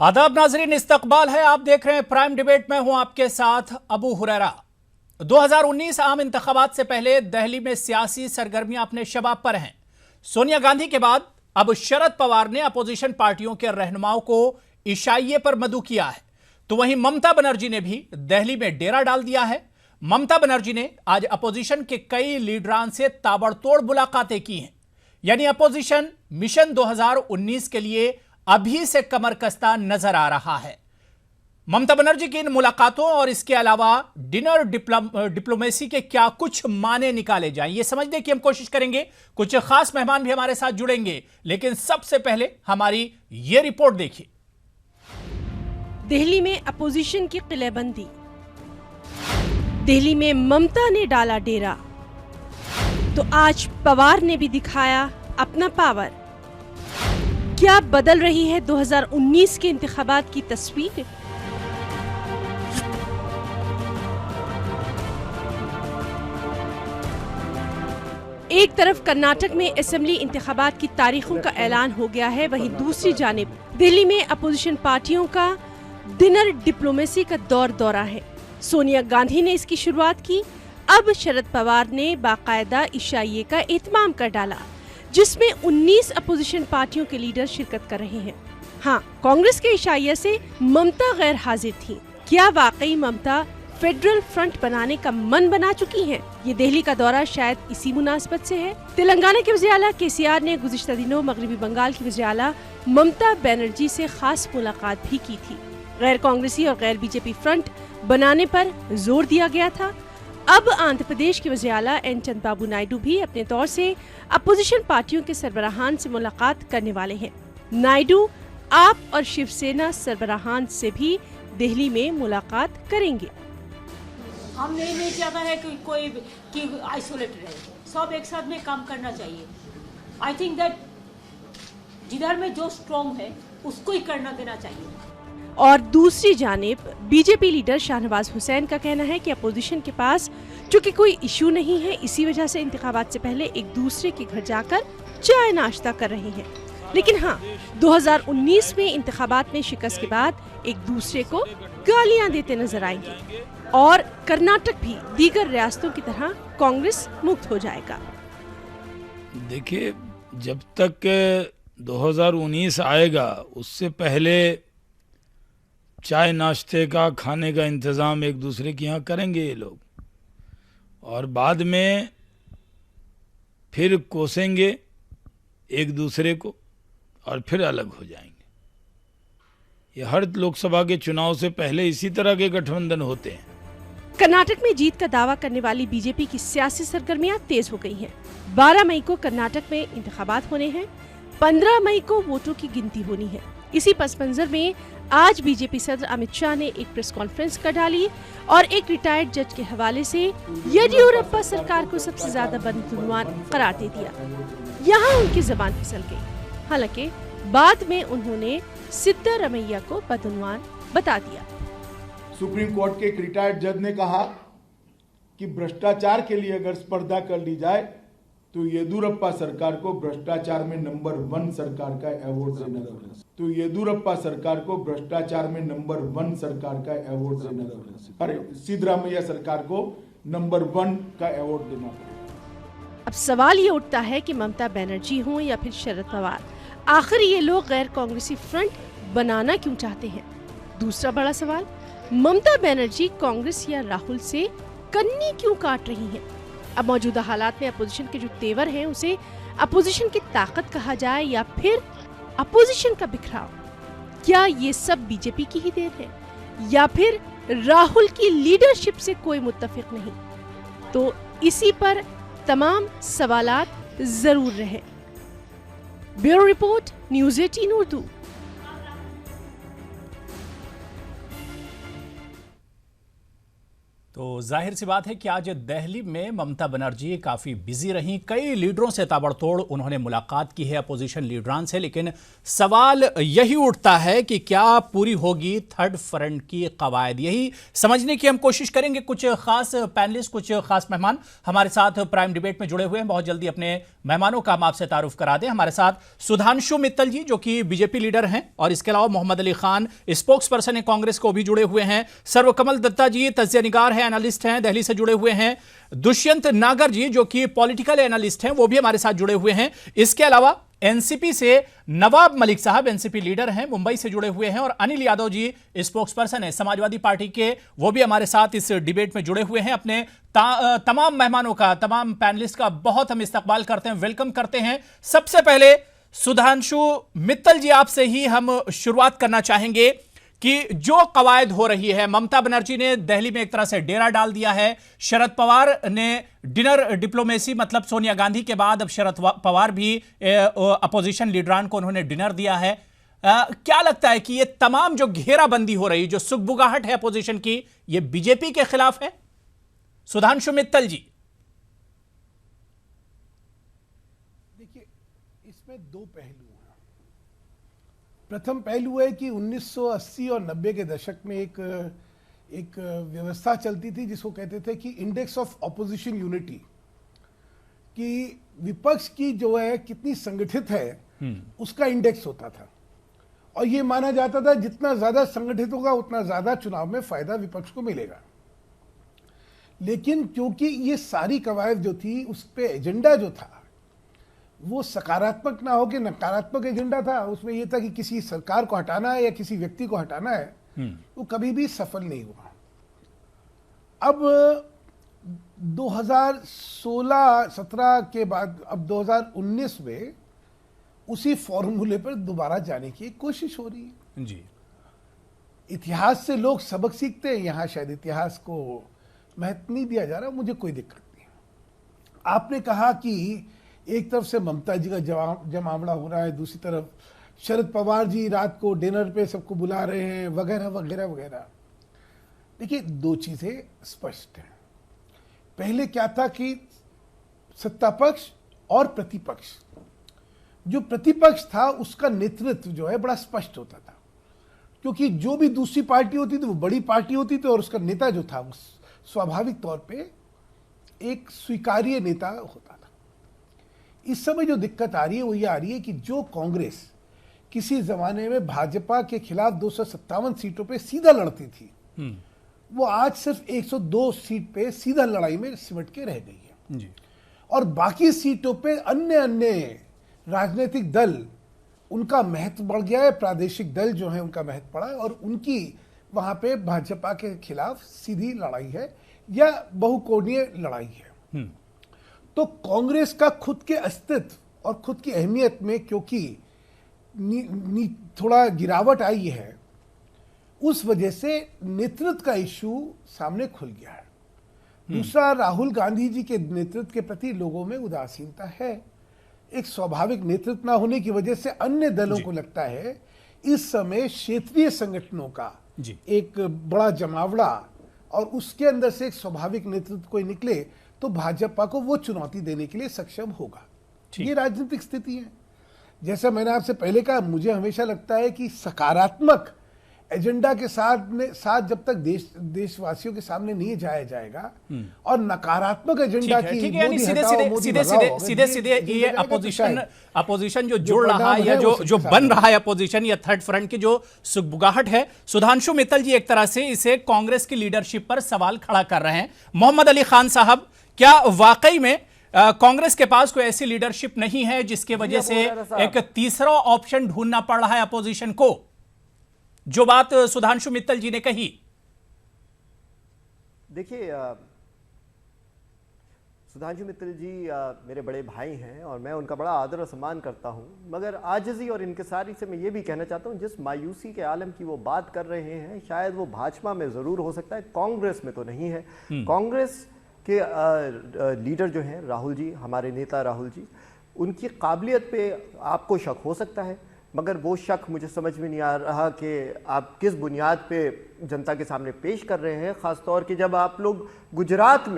आदाब नाजरीन, इस्तकबाल है। आप देख रहे हैं प्राइम डिबेट में हूं आपके साथ अबू हुरैरा। 2019 आम इंतखाबात से पहले दिल्ली में सियासी सरगर्मियां अपने शबाब पर हैं। सोनिया गांधी के बाद अब शरद पवार ने अपोजिशन पार्टियों के रहनुमाओं को इशाइये पर मदऊ किया है, तो वहीं ममता बनर्जी ने भी दिल्ली में डेरा डाल दिया है। ममता बनर्जी ने आज अपोजिशन के कई लीडरान से ताबड़तोड़ मुलाकातें की हैं, यानी अपोजिशन मिशन 2019 के लिए अभी से कमर कस्ता नजर आ रहा है। ममता बनर्जी की इन मुलाकातों और इसके अलावा डिनर डिप्लोमेसी के क्या कुछ माने निकाले जाएं, ये समझने की हम कोशिश करेंगे। कुछ खास मेहमान भी हमारे साथ जुड़ेंगे, लेकिन सबसे पहले हमारी ये रिपोर्ट देखिए। दिल्ली में अपोजिशन की किलेबंदी, दिल्ली में ममता ने डाला डेरा, तो आज पवार ने भी दिखाया अपना पावर। क्या बदल रही है 2019 के इंतखाबात की तस्वीर? एक तरफ कर्नाटक में असेंबली इंतखाबात की तारीखों का ऐलान हो गया है, वहीं दूसरी जानिब दिल्ली में अपोजिशन पार्टियों का डिनर डिप्लोमेसी का दौरा है। सोनिया गांधी ने इसकी शुरुआत की, अब शरद पवार ने बाकायदा इशाइये का एहतमाम कर डाला, जिसमें 19 अपोजिशन पार्टियों के लीडर शिरकत कर रहे हैं। हाँ, कांग्रेस के इशाइये से ममता गैर हाजिर थी। क्या वाकई ममता फेडरल फ्रंट बनाने का मन बना चुकी हैं? ये दिल्ली का दौरा शायद इसी मुनासबत से है। तेलंगाना के वज़ीर आला केसीआर ने गुज़िश्ता दिनों मगरबी बंगाल की वज़ीर आला ममता बनर्जी से खास मुलाकात भी की थी। गैर कांग्रेसी और गैर बीजेपी फ्रंट बनाने पर जोर दिया गया था। अब आंध्र प्रदेश के वज़ीर आला एन चंद्रबाबू नायडू भी अपने तौर से अपोजिशन पार्टियों के सरबराहान से मुलाकात करने वाले हैं। नायडू आप और शिवसेना सरबराहान से भी दिल्ली में मुलाकात करेंगे। हम नहीं चाहता है कि कोई आइसोलेट रहे, सब एक साथ में काम करना चाहिए। आई थिंक दैट जिधर में जो स्ट्रॉन्ग है उसको ही करना देना चाहिए। और दूसरी जानिब बीजेपी लीडर शाहनवाज हुसैन का कहना है कि अपोजिशन के पास चूंकि कोई इशू नहीं है, इसी वजह से इंतखाबात से पहले एक दूसरे के घर जाकर चाय नाश्ता कर रहे हैं। लेकिन हाँ, 2019 में इंतखाबात में शिकस्त के बाद एक दूसरे को गालियां देते नजर आएंगे और कर्नाटक भी दीगर रियासतों की तरह कांग्रेस मुक्त हो जाएगा। देखिए, जब तक 2019 आएगा उससे पहले चाय नाश्ते का, खाने का इंतज़ाम एक दूसरे के यहाँ करेंगे ये लोग, और बाद में फिर कोसेंगे एक दूसरे को और फिर अलग हो जाएंगे। ये हर लोकसभा के चुनाव से पहले इसी तरह के गठबंधन होते हैं। कर्नाटक में जीत का दावा करने वाली बीजेपी की सियासी सरगर्मियां तेज हो गई हैं। 12 मई को कर्नाटक में इंतखाबात होने हैं, 15 मई को वोटों की गिनती होनी है। इसी पस मंजर में आज बीजेपी सदर अमित शाह ने एक प्रेस कॉन्फ्रेंस कर डाली और एक रिटायर्ड जज के हवाले से येदियुरप्पा सरकार को सबसे ज्यादा बदनवान करार दे दिया। यहाँ उनकी जबान फिसल गई। हालांकि बाद में उन्होंने सिद्धारमैया को बदनवान बता दिया। सुप्रीम कोर्ट के एक रिटायर्ड जज ने कहा कि भ्रष्टाचार के लिए अगर स्पर्धा कर ली जाए तो येदियुरप्पा सरकार को भ्रष्टाचार में नंबर 1 सरकार का अवार्ड देना पड़ेगा। तो येदियुरप्पा सरकार को भ्रष्टाचार में नंबर 1 सरकार का अवार्ड देना पड़ेगा। अरे सिद्धरामैया सरकार को नंबर 1 का अवार्ड देना पड़ेगा। अब सवाल ये उठता है कि ममता बनर्जी हो या फिर शरद पवार, आखिर ये लोग गैर कांग्रेसी फ्रंट बनाना क्यों चाहते हैं? दूसरा बड़ा सवाल, ममता बनर्जी कांग्रेस या राहुल से कन्नी क्यों काट रही हैं? अब मौजूदा हालात में अपोजिशन के जो तेवर हैं उसे अपोजिशन की ताकत कहा जाए या फिर अपोजिशन का बिखराव? क्या ये सब बीजेपी की ही देन है या फिर राहुल की लीडरशिप से कोई मुत्तफिक नहीं? तो इसी पर तमाम सवालात जरूर रहे। Bureau report, news 18 Urdu. तो जाहिर सी बात है कि आज दिल्ली में ममता बनर्जी काफ़ी बिजी रहीं। कई लीडरों से ताबड़तोड़ उन्होंने मुलाकात की है, अपोजिशन लीडरान से। लेकिन सवाल यही उठता है कि क्या पूरी होगी थर्ड फ्रंट की कवायद। यही समझने की हम कोशिश करेंगे। कुछ खास पैनलिस्ट, कुछ खास मेहमान हमारे साथ प्राइम डिबेट में जुड़े हुए हैं। बहुत जल्दी अपने मेहमानों का हम आपसे तारुफ करा दें। हमारे साथ सुधांशु मित्तल जी, जो कि बीजेपी लीडर हैं, और इसके अलावा मोहम्मद अली खान, स्पोक्स पर्सन है कांग्रेस को, भी जुड़े हुए हैं। सर्वकमल दत्ता जी तज्जिया निगार है, एनालिस्ट हैं, दिल्ली से जुड़े हुए हैं। दुष्यंत नागर जी, जो कि पॉलिटिकल एनालिस्ट हैं, वो भी हमारे साथ जुड़े हुए हैं। इसके अलावा एनसीपी से नवाब मलिक साहब, एनसीपी लीडर हैं, मुंबई से जुड़े हुए हैं। और अनिल यादव जी स्पोक्स पर्सन है समाजवादी पार्टी के, वो भी हमारे साथ इस डिबेट में जुड़े हुए हैं। अपने तमाम मेहमानों का, तमाम पैनलिस्ट का बहुत हम इस्तकबाल करते हैं, वेलकम करते हैं। सबसे पहले सुधांशु मित्तल जी, आपसे ही हम शुरुआत करना चाहेंगे कि जो कवायद हो रही है, ममता बनर्जी ने दिल्ली में एक तरह से डेरा डाल दिया है। शरद पवार ने डिनर डिप्लोमेसी, मतलब सोनिया गांधी के बाद अब शरद पवार भी अपोजिशन लीडरान को उन्होंने डिनर दिया है। क्या लगता है कि ये तमाम जो घेराबंदी हो रही, जो सुगबुगाहट है अपोजिशन की, ये बीजेपी के खिलाफ है? सुधांशु मित्तल जी। देखिए, इसमें दो पहलू हैं। प्रथम पहलू है कि 1980 और 90 के दशक में एक व्यवस्था चलती थी जिसको कहते थे कि इंडेक्स ऑफ ऑपोजिशन यूनिटी, कि विपक्ष की जो है कितनी संगठित है उसका इंडेक्स होता था। और ये माना जाता था जितना ज्यादा संगठित होगा उतना ज्यादा चुनाव में फायदा विपक्ष को मिलेगा। लेकिन क्योंकि ये सारी कवायद जो थी, उस पे एजेंडा जो था वो सकारात्मक ना हो कि नकारात्मक एजेंडा था। उसमें यह था कि किसी सरकार को हटाना है या किसी व्यक्ति को हटाना है, वो कभी भी सफल नहीं हुआ। अब 2016-17 के बाद अब 2019 में उसी फॉर्मूले पर दोबारा जाने की कोशिश हो रही है जी। इतिहास से लोग सबक सीखते हैं, यहां शायद इतिहास को महत्व नहीं दिया जा रहा। मुझे कोई दिक्कत नहीं। आपने कहा कि एक तरफ से ममता जी का जमावड़ा हो रहा है, दूसरी तरफ शरद पवार जी रात को डिनर पे सबको बुला रहे हैं, वगैरह वगैरह वगैरह। देखिए, दो चीजें स्पष्ट हैं। पहले क्या था कि सत्ता पक्ष और प्रतिपक्ष, जो प्रतिपक्ष था उसका नेतृत्व जो है बड़ा स्पष्ट होता था, क्योंकि जो भी दूसरी पार्टी होती थी वो बड़ी पार्टी होती थी और उसका नेता जो था वो स्वाभाविक तौर पे एक स्वीकार्य नेता होता था। इस समय जो दिक्कत आ रही है वो ये आ रही है कि जो कांग्रेस किसी जमाने में भाजपा के खिलाफ 257 सीटों पे सीधा लड़ती थी, वो आज सिर्फ 102 सीट पे सीधा लड़ाई में सिमट के रह गई है जी। और बाकी सीटों पे अन्य राजनीतिक दल, उनका महत्व बढ़ गया है। प्रादेशिक दल जो है उनका महत्व बढ़ा है और उनकी वहां पे भाजपा के खिलाफ सीधी लड़ाई है या बहुकोणीय लड़ाई है। तो कांग्रेस का खुद के अस्तित्व और खुद की अहमियत में क्योंकि थोड़ा गिरावट आई है, उस वजह से नेतृत्व का इश्यू सामने खुल गया है। दूसरा, राहुल गांधी जी के नेतृत्व के प्रति लोगों में उदासीनता है। एक स्वाभाविक नेतृत्व ना होने की वजह से अन्य दलों को लगता है इस समय क्षेत्रीय संगठनों का एक बड़ा जमावड़ा और उसके अंदर से एक स्वाभाविक नेतृत्व कोई निकले तो भाजपा को वो चुनौती देने के लिए सक्षम होगा। ये राजनीतिक स्थिति है। जैसा मैंने आपसे पहले कहा, मुझे हमेशा लगता है कि सकारात्मक एजेंडा के साथ जब तक देशवासियों के सामने नहीं जाया जाएगा और नकारात्मक एजेंडा की सीधे ये अपोजिशन जो जुड़ रहा है या जो बन रहा है अपोजिशन या थर्ड फ्रंट की जो सुगबुगाहट है, सुधांशु मित्तल जी एक तरह से इसे कांग्रेस की लीडरशिप पर सवाल खड़ा कर रहे हैं। मोहम्मद अली खान साहब, क्या वाकई में कांग्रेस के पास कोई ऐसी लीडरशिप नहीं है जिसके वजह से एक तीसरा ऑप्शन ढूंढना पड़ रहा है अपोजिशन को, जो बात सुधांशु मित्तल जी ने कही? देखिए, सुधांशु मित्तल जी मेरे बड़े भाई हैं और मैं उनका बड़ा आदर और सम्मान करता हूं, मगर आजिज़ी और इनकिसारी से मैं ये भी कहना चाहता हूं, जिस मायूसी के आलम की वो बात कर रहे हैं शायद वो भाजपा में ज़रूर हो सकता है, कांग्रेस में तो नहीं है। कांग्रेस के लीडर जो हैं राहुल जी, हमारे नेता राहुल जी, उनकी काबिलियत पे आपको शक हो सकता है, मगर वो शक मुझे समझ में नहीं आ रहा कि आप किस बुनियाद पे जनता के सामने पेश कर रहे हैं, ख़ासतौर कि जब आप लोग गुजरात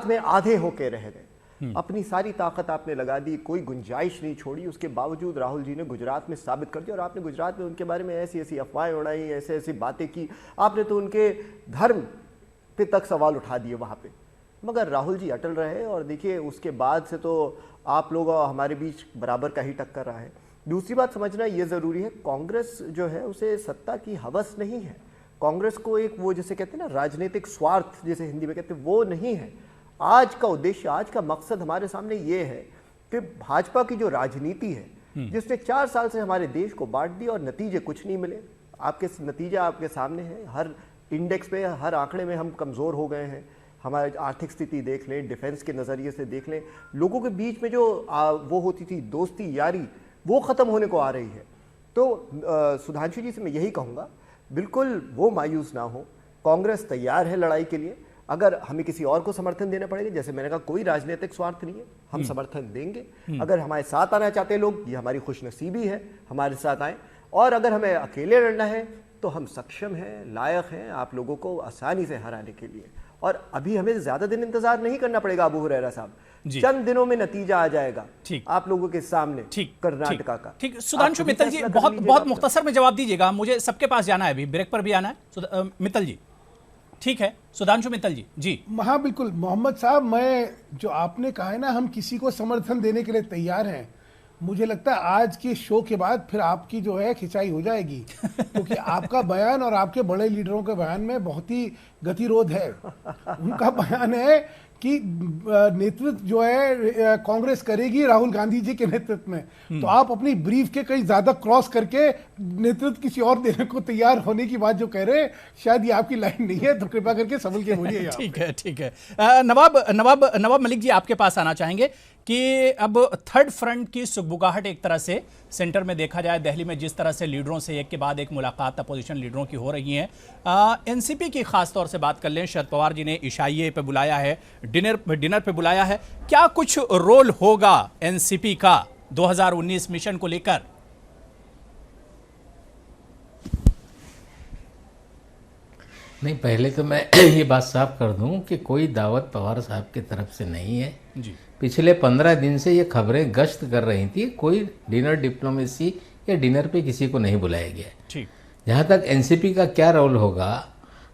में आधे होके रह गए, अपनी सारी ताकत आपने लगा दी, कोई गुंजाइश नहीं छोड़ी, उसके बावजूद राहुल जी ने गुजरात में साबित कर दिया। और आपने गुजरात में उनके बारे में ऐसी ऐसी अफवाहें उड़ाई, ऐसे ऐसी बातें की, आपने तो उनके धर्म पे तक सवाल उठा दिए वहाँ पे, मगर राहुल जी अटल रहे। और देखिए उसके बाद से तो आप लोग और हमारे बीच बराबर का ही टक्कर रहा है। दूसरी बात समझना ये ज़रूरी है, कांग्रेस जो है उसे सत्ता की हवस नहीं है, कांग्रेस को एक वो जिसे कहते हैं ना राजनीतिक स्वार्थ, जिसे हिंदी में कहते हैं, वो नहीं है। आज का उद्देश्य, आज का मकसद हमारे सामने ये है कि भाजपा की जो राजनीति है जिसने 4 साल से हमारे देश को बांट दिया और नतीजे कुछ नहीं मिले, आपके नतीजे आपके सामने हैं, हर इंडेक्स पे, हर आंकड़े में हम कमज़ोर हो गए हैं। हमारी आर्थिक स्थिति देख लें, डिफेंस के नज़रिए से देख लें, लोगों के बीच में जो वो होती थी दोस्ती यारी, वो ख़त्म होने को आ रही है। तो सुधांशु जी से मैं यही कहूँगा, बिल्कुल वो मायूस ना हो, कांग्रेस तैयार है लड़ाई के लिए। अगर हमें किसी और को समर्थन देना पड़ेगा, जैसे मैंने कहा, कोई राजनीतिक स्वार्थ नहीं है, हम समर्थन देंगे। अगर हमारे साथ आना चाहते हैं लोग, ये हमारी खुशनसीबी है, हमारे साथ आए। और अगर हमें अकेले लड़ना है तो हम सक्षम हैं, लायक हैं आप लोगों को आसानी से हराने के लिए। और अभी हमें ज्यादा दिन इंतजार नहीं करना पड़ेगा अबू हुरैरा साहब, चंद दिनों में नतीजा आ जाएगा आप लोगों के सामने कर्नाटका का। ठीक, सुधांशु मित्तल जी बहुत मुख्तसर में जवाब दीजिएगा, मुझे सबके पास जाना है, अभी ब्रेक पर भी आना है। मित्तल जी, ठीक है, सुधांशु मित्तल जी। जी हाँ बिल्कुल मोहम्मद साहब, मैं जो आपने कहा है ना, हम किसी को समर्थन देने के लिए तैयार हैं, मुझे लगता है आज के शो के बाद फिर आपकी जो है खिंचाई हो जाएगी क्योंकि आपका बयान और आपके बड़े लीडरों के बयान में बहुत ही गतिरोध है। उनका बयान है कि नेतृत्व जो है कांग्रेस करेगी राहुल गांधी जी के नेतृत्व में, तो आप अपनी ब्रीफ के कहीं ज्यादा क्रॉस करके नेतृत्व किसी और देने को तैयार होने की बात जो कह रहे हैं, शायद ये आपकी लाइन नहीं है, तो कृपया करके संभल के बोलिए। ठीक है, ठीक है। नवाब मलिक जी, आपके पास आना चाहेंगे कि अब थर्ड फ्रंट की सुगबुगाहट एक तरह से सेंटर में देखा जाए, दिल्ली में जिस तरह से लीडरों से एक के बाद एक मुलाकात अपोजिशन लीडरों की हो रही है, एनसीपी की खास तौर से बात कर लें, शरद पवार जी ने इशाइये पे बुलाया है, डिनर पे बुलाया है, क्या कुछ रोल होगा एनसीपी का 2019 मिशन को लेकर? नहीं, पहले तो मैं ये बात साफ कर दूं कि कोई दावत पवार साहब की तरफ से नहीं है जी। पिछले 15 दिन से ये खबरें गश्त कर रही थी, कोई डिनर डिप्लोमेसी या डिनर पे किसी को नहीं बुलाया गया। ठीक, जहाँ तक एनसीपी का क्या रोल होगा,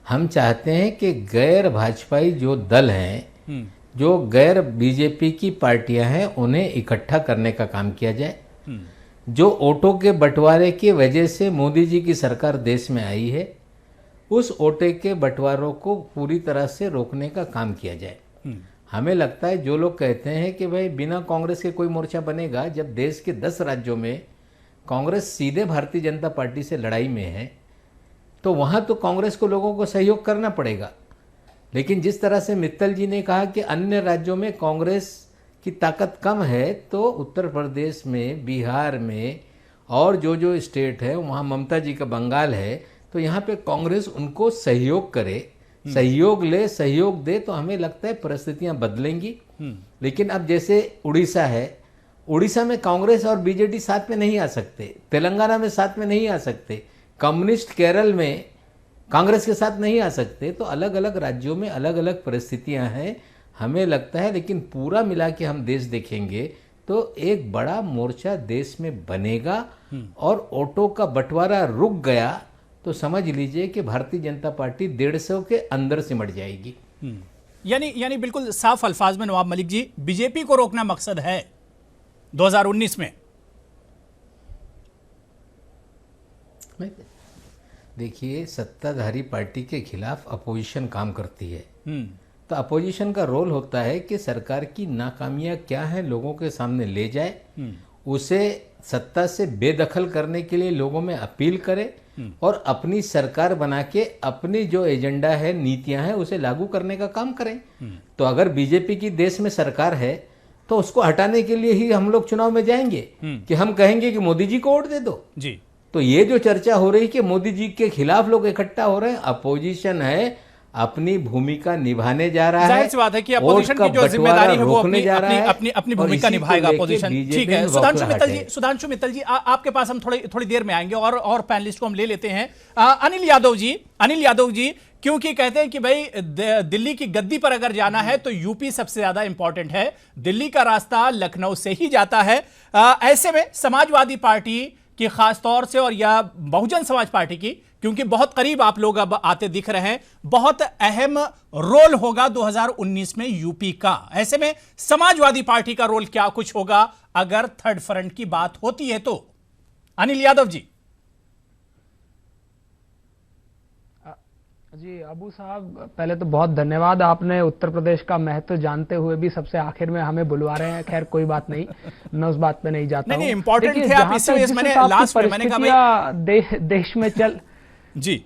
हम चाहते हैं कि गैर भाजपाई जो दल हैं, जो गैर बीजेपी की पार्टियां हैं, उन्हें इकट्ठा करने का काम किया जाए। जो वोटों के बंटवारे की वजह से मोदी जी की सरकार देश में आई है, उस वोटे के बंटवारों को पूरी तरह से रोकने का काम किया जाए। हमें लगता है जो लोग कहते हैं कि भाई बिना कांग्रेस के कोई मोर्चा बनेगा, जब देश के 10 राज्यों में कांग्रेस सीधे भारतीय जनता पार्टी से लड़ाई में है, तो वहाँ तो कांग्रेस को लोगों को सहयोग करना पड़ेगा। लेकिन जिस तरह से मित्तल जी ने कहा कि अन्य राज्यों में कांग्रेस की ताकत कम है, तो उत्तर प्रदेश में, बिहार में और जो स्टेट है वहाँ ममता जी का बंगाल है, तो यहाँ पे कांग्रेस उनको सहयोग करे, सहयोग ले, सहयोग दे, तो हमें लगता है परिस्थितियां बदलेंगी। लेकिन अब जैसे उड़ीसा है, उड़ीसा में कांग्रेस और बीजेडी साथ में नहीं आ सकते, तेलंगाना में साथ में नहीं आ सकते, कम्युनिस्ट केरल में कांग्रेस के साथ नहीं आ सकते, तो अलग अलग राज्यों में अलग अलग परिस्थितियां हैं हमें लगता है। लेकिन पूरा मिला के हम देश देखेंगे तो एक बड़ा मोर्चा देश में बनेगा, और वोटों का बंटवारा रुक गया तो समझ लीजिए कि भारतीय जनता पार्टी 150 के अंदर सिमट जाएगी। यानी बिल्कुल साफ अल्फाज में नवाब मलिक जी, बीजेपी को रोकना मकसद है 2019 में। देखिए, सत्ताधारी पार्टी के खिलाफ अपोजिशन काम करती है, तो अपोजिशन का रोल होता है कि सरकार की नाकामियां क्या हैं लोगों के सामने ले जाए, उसे सत्ता से बेदखल करने के लिए लोगों में अपील करे, और अपनी सरकार बना के अपनी जो एजेंडा है, नीतियां हैं, उसे लागू करने का काम करें। तो अगर बीजेपी की देश में सरकार है तो उसको हटाने के लिए ही हम लोग चुनाव में जाएंगे कि हम कहेंगे कि मोदी जी को वोट दे दो जी। तो ये जो चर्चा हो रही कि मोदी जी के खिलाफ लोग इकट्ठा हो रहे हैं, अपोजिशन है, अपनी भूमिका निभाने जा रहा है। जाहिर सी बात है कि अपोजिशन की जो जिम्मेदारी है वो अपनी भूमिका निभाएगा अपोजिशन। ठीक है, सुधांशु मित्तल जी आपके पास हम थोड़ी देर में आएंगे और पैनलिस्ट को हम ले लेते हैं। अनिल यादव जी क्योंकि कहते हैं कि भाई दिल्ली की गद्दी पर अगर जाना है तो यूपी सबसे ज्यादा इंपॉर्टेंट है, दिल्ली का रास्ता लखनऊ से ही जाता है। ऐसे में समाजवादी पार्टी की खास तौर से और या बहुजन समाज पार्टी की, क्योंकि बहुत करीब आप लोग अब आते दिख रहे हैं, बहुत अहम रोल होगा 2019 में यूपी का। ऐसे में समाजवादी पार्टी का रोल क्या कुछ होगा अगर थर्ड फ्रंट की बात होती है तो? अनिल यादव जी। जी अबू साहब, पहले तो बहुत धन्यवाद, आपने उत्तर प्रदेश का महत्व जानते हुए भी सबसे आखिर में हमें बुलवा रहे हैं। खैर कोई बात नहीं, मैं उस बात पे नहीं जाता हूं। इंपॉर्टेंट है आप इसलिए मैंने लास्ट में मैंने कहा भाई देश में चल जी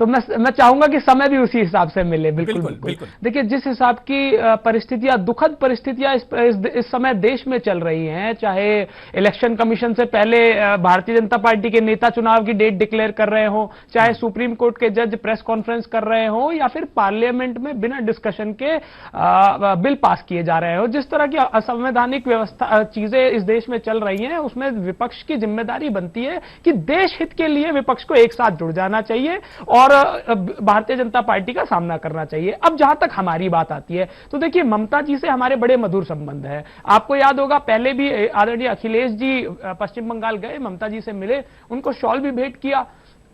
तो मैं चाहूंगा कि समय भी उसी हिसाब से मिले। बिल्कुल। देखिए, जिस हिसाब की परिस्थितियां, दुखद परिस्थितियां इस समय देश में चल रही हैं, चाहे इलेक्शन कमीशन से पहले भारतीय जनता पार्टी के नेता चुनाव की डेट डिक्लेयर कर रहे हो, चाहे सुप्रीम कोर्ट के जज प्रेस कॉन्फ्रेंस कर रहे हो, या फिर पार्लियामेंट में बिना डिस्कशन के बिल पास किए जा रहे हो, जिस तरह की असंवैधानिक व्यवस्था चीजें इस देश में चल रही हैं, उसमें विपक्ष की जिम्मेदारी बनती है कि देश हित के लिए विपक्ष को एक साथ जुड़ जाना चाहिए और भारतीय जनता पार्टी का सामना करना चाहिए। अब जहां तक हमारी बात आती है तो देखिए, ममता जी से हमारे बड़े मधुर संबंध है। आपको याद होगा, पहले भी आदरणीय अखिलेश जी पश्चिम बंगाल गए, ममता जी से मिले, उनको शॉल भी भेंट किया।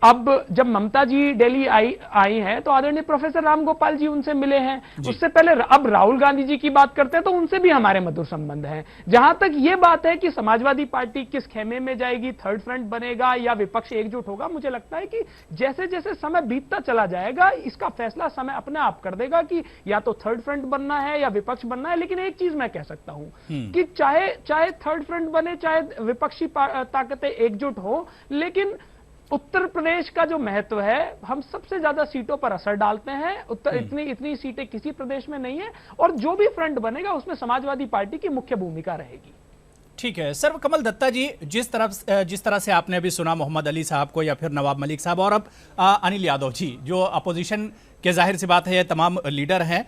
अब जब ममता जी दिल्ली आई हैं तो आदरणीय प्रोफेसर राम गोपाल जी उनसे मिले हैं। उससे पहले अब राहुल गांधी जी की बात करते हैं तो उनसे भी हमारे मधुर संबंध हैं। जहां तक ये बात है कि समाजवादी पार्टी किस खेमे में जाएगी, थर्ड फ्रंट बनेगा या विपक्ष एकजुट होगा, मुझे लगता है कि जैसे जैसे समय बीतता चला जाएगा इसका फैसला समय अपने आप कर देगा कि या तो थर्ड फ्रंट बनना है या विपक्ष बनना है। लेकिन एक चीज मैं कह सकता हूं कि चाहे थर्ड फ्रंट बने, चाहे विपक्षी ताकतें एकजुट हो, लेकिन उत्तर प्रदेश का जो महत्व है, हम सबसे ज्यादा सीटों पर असर डालते हैं। इतनी सीटें किसी प्रदेश में नहीं है, और जो भी फ्रंट बनेगा उसमें समाजवादी पार्टी की मुख्य भूमिका रहेगी। ठीक है। सर्वकमल दत्ता जी, जिस तरह से आपने अभी सुना मोहम्मद अली साहब को या फिर नवाब मलिक साहब और अब अनिल यादव जी, जो अपोजिशन के जाहिर सी बात है ये तमाम लीडर हैं,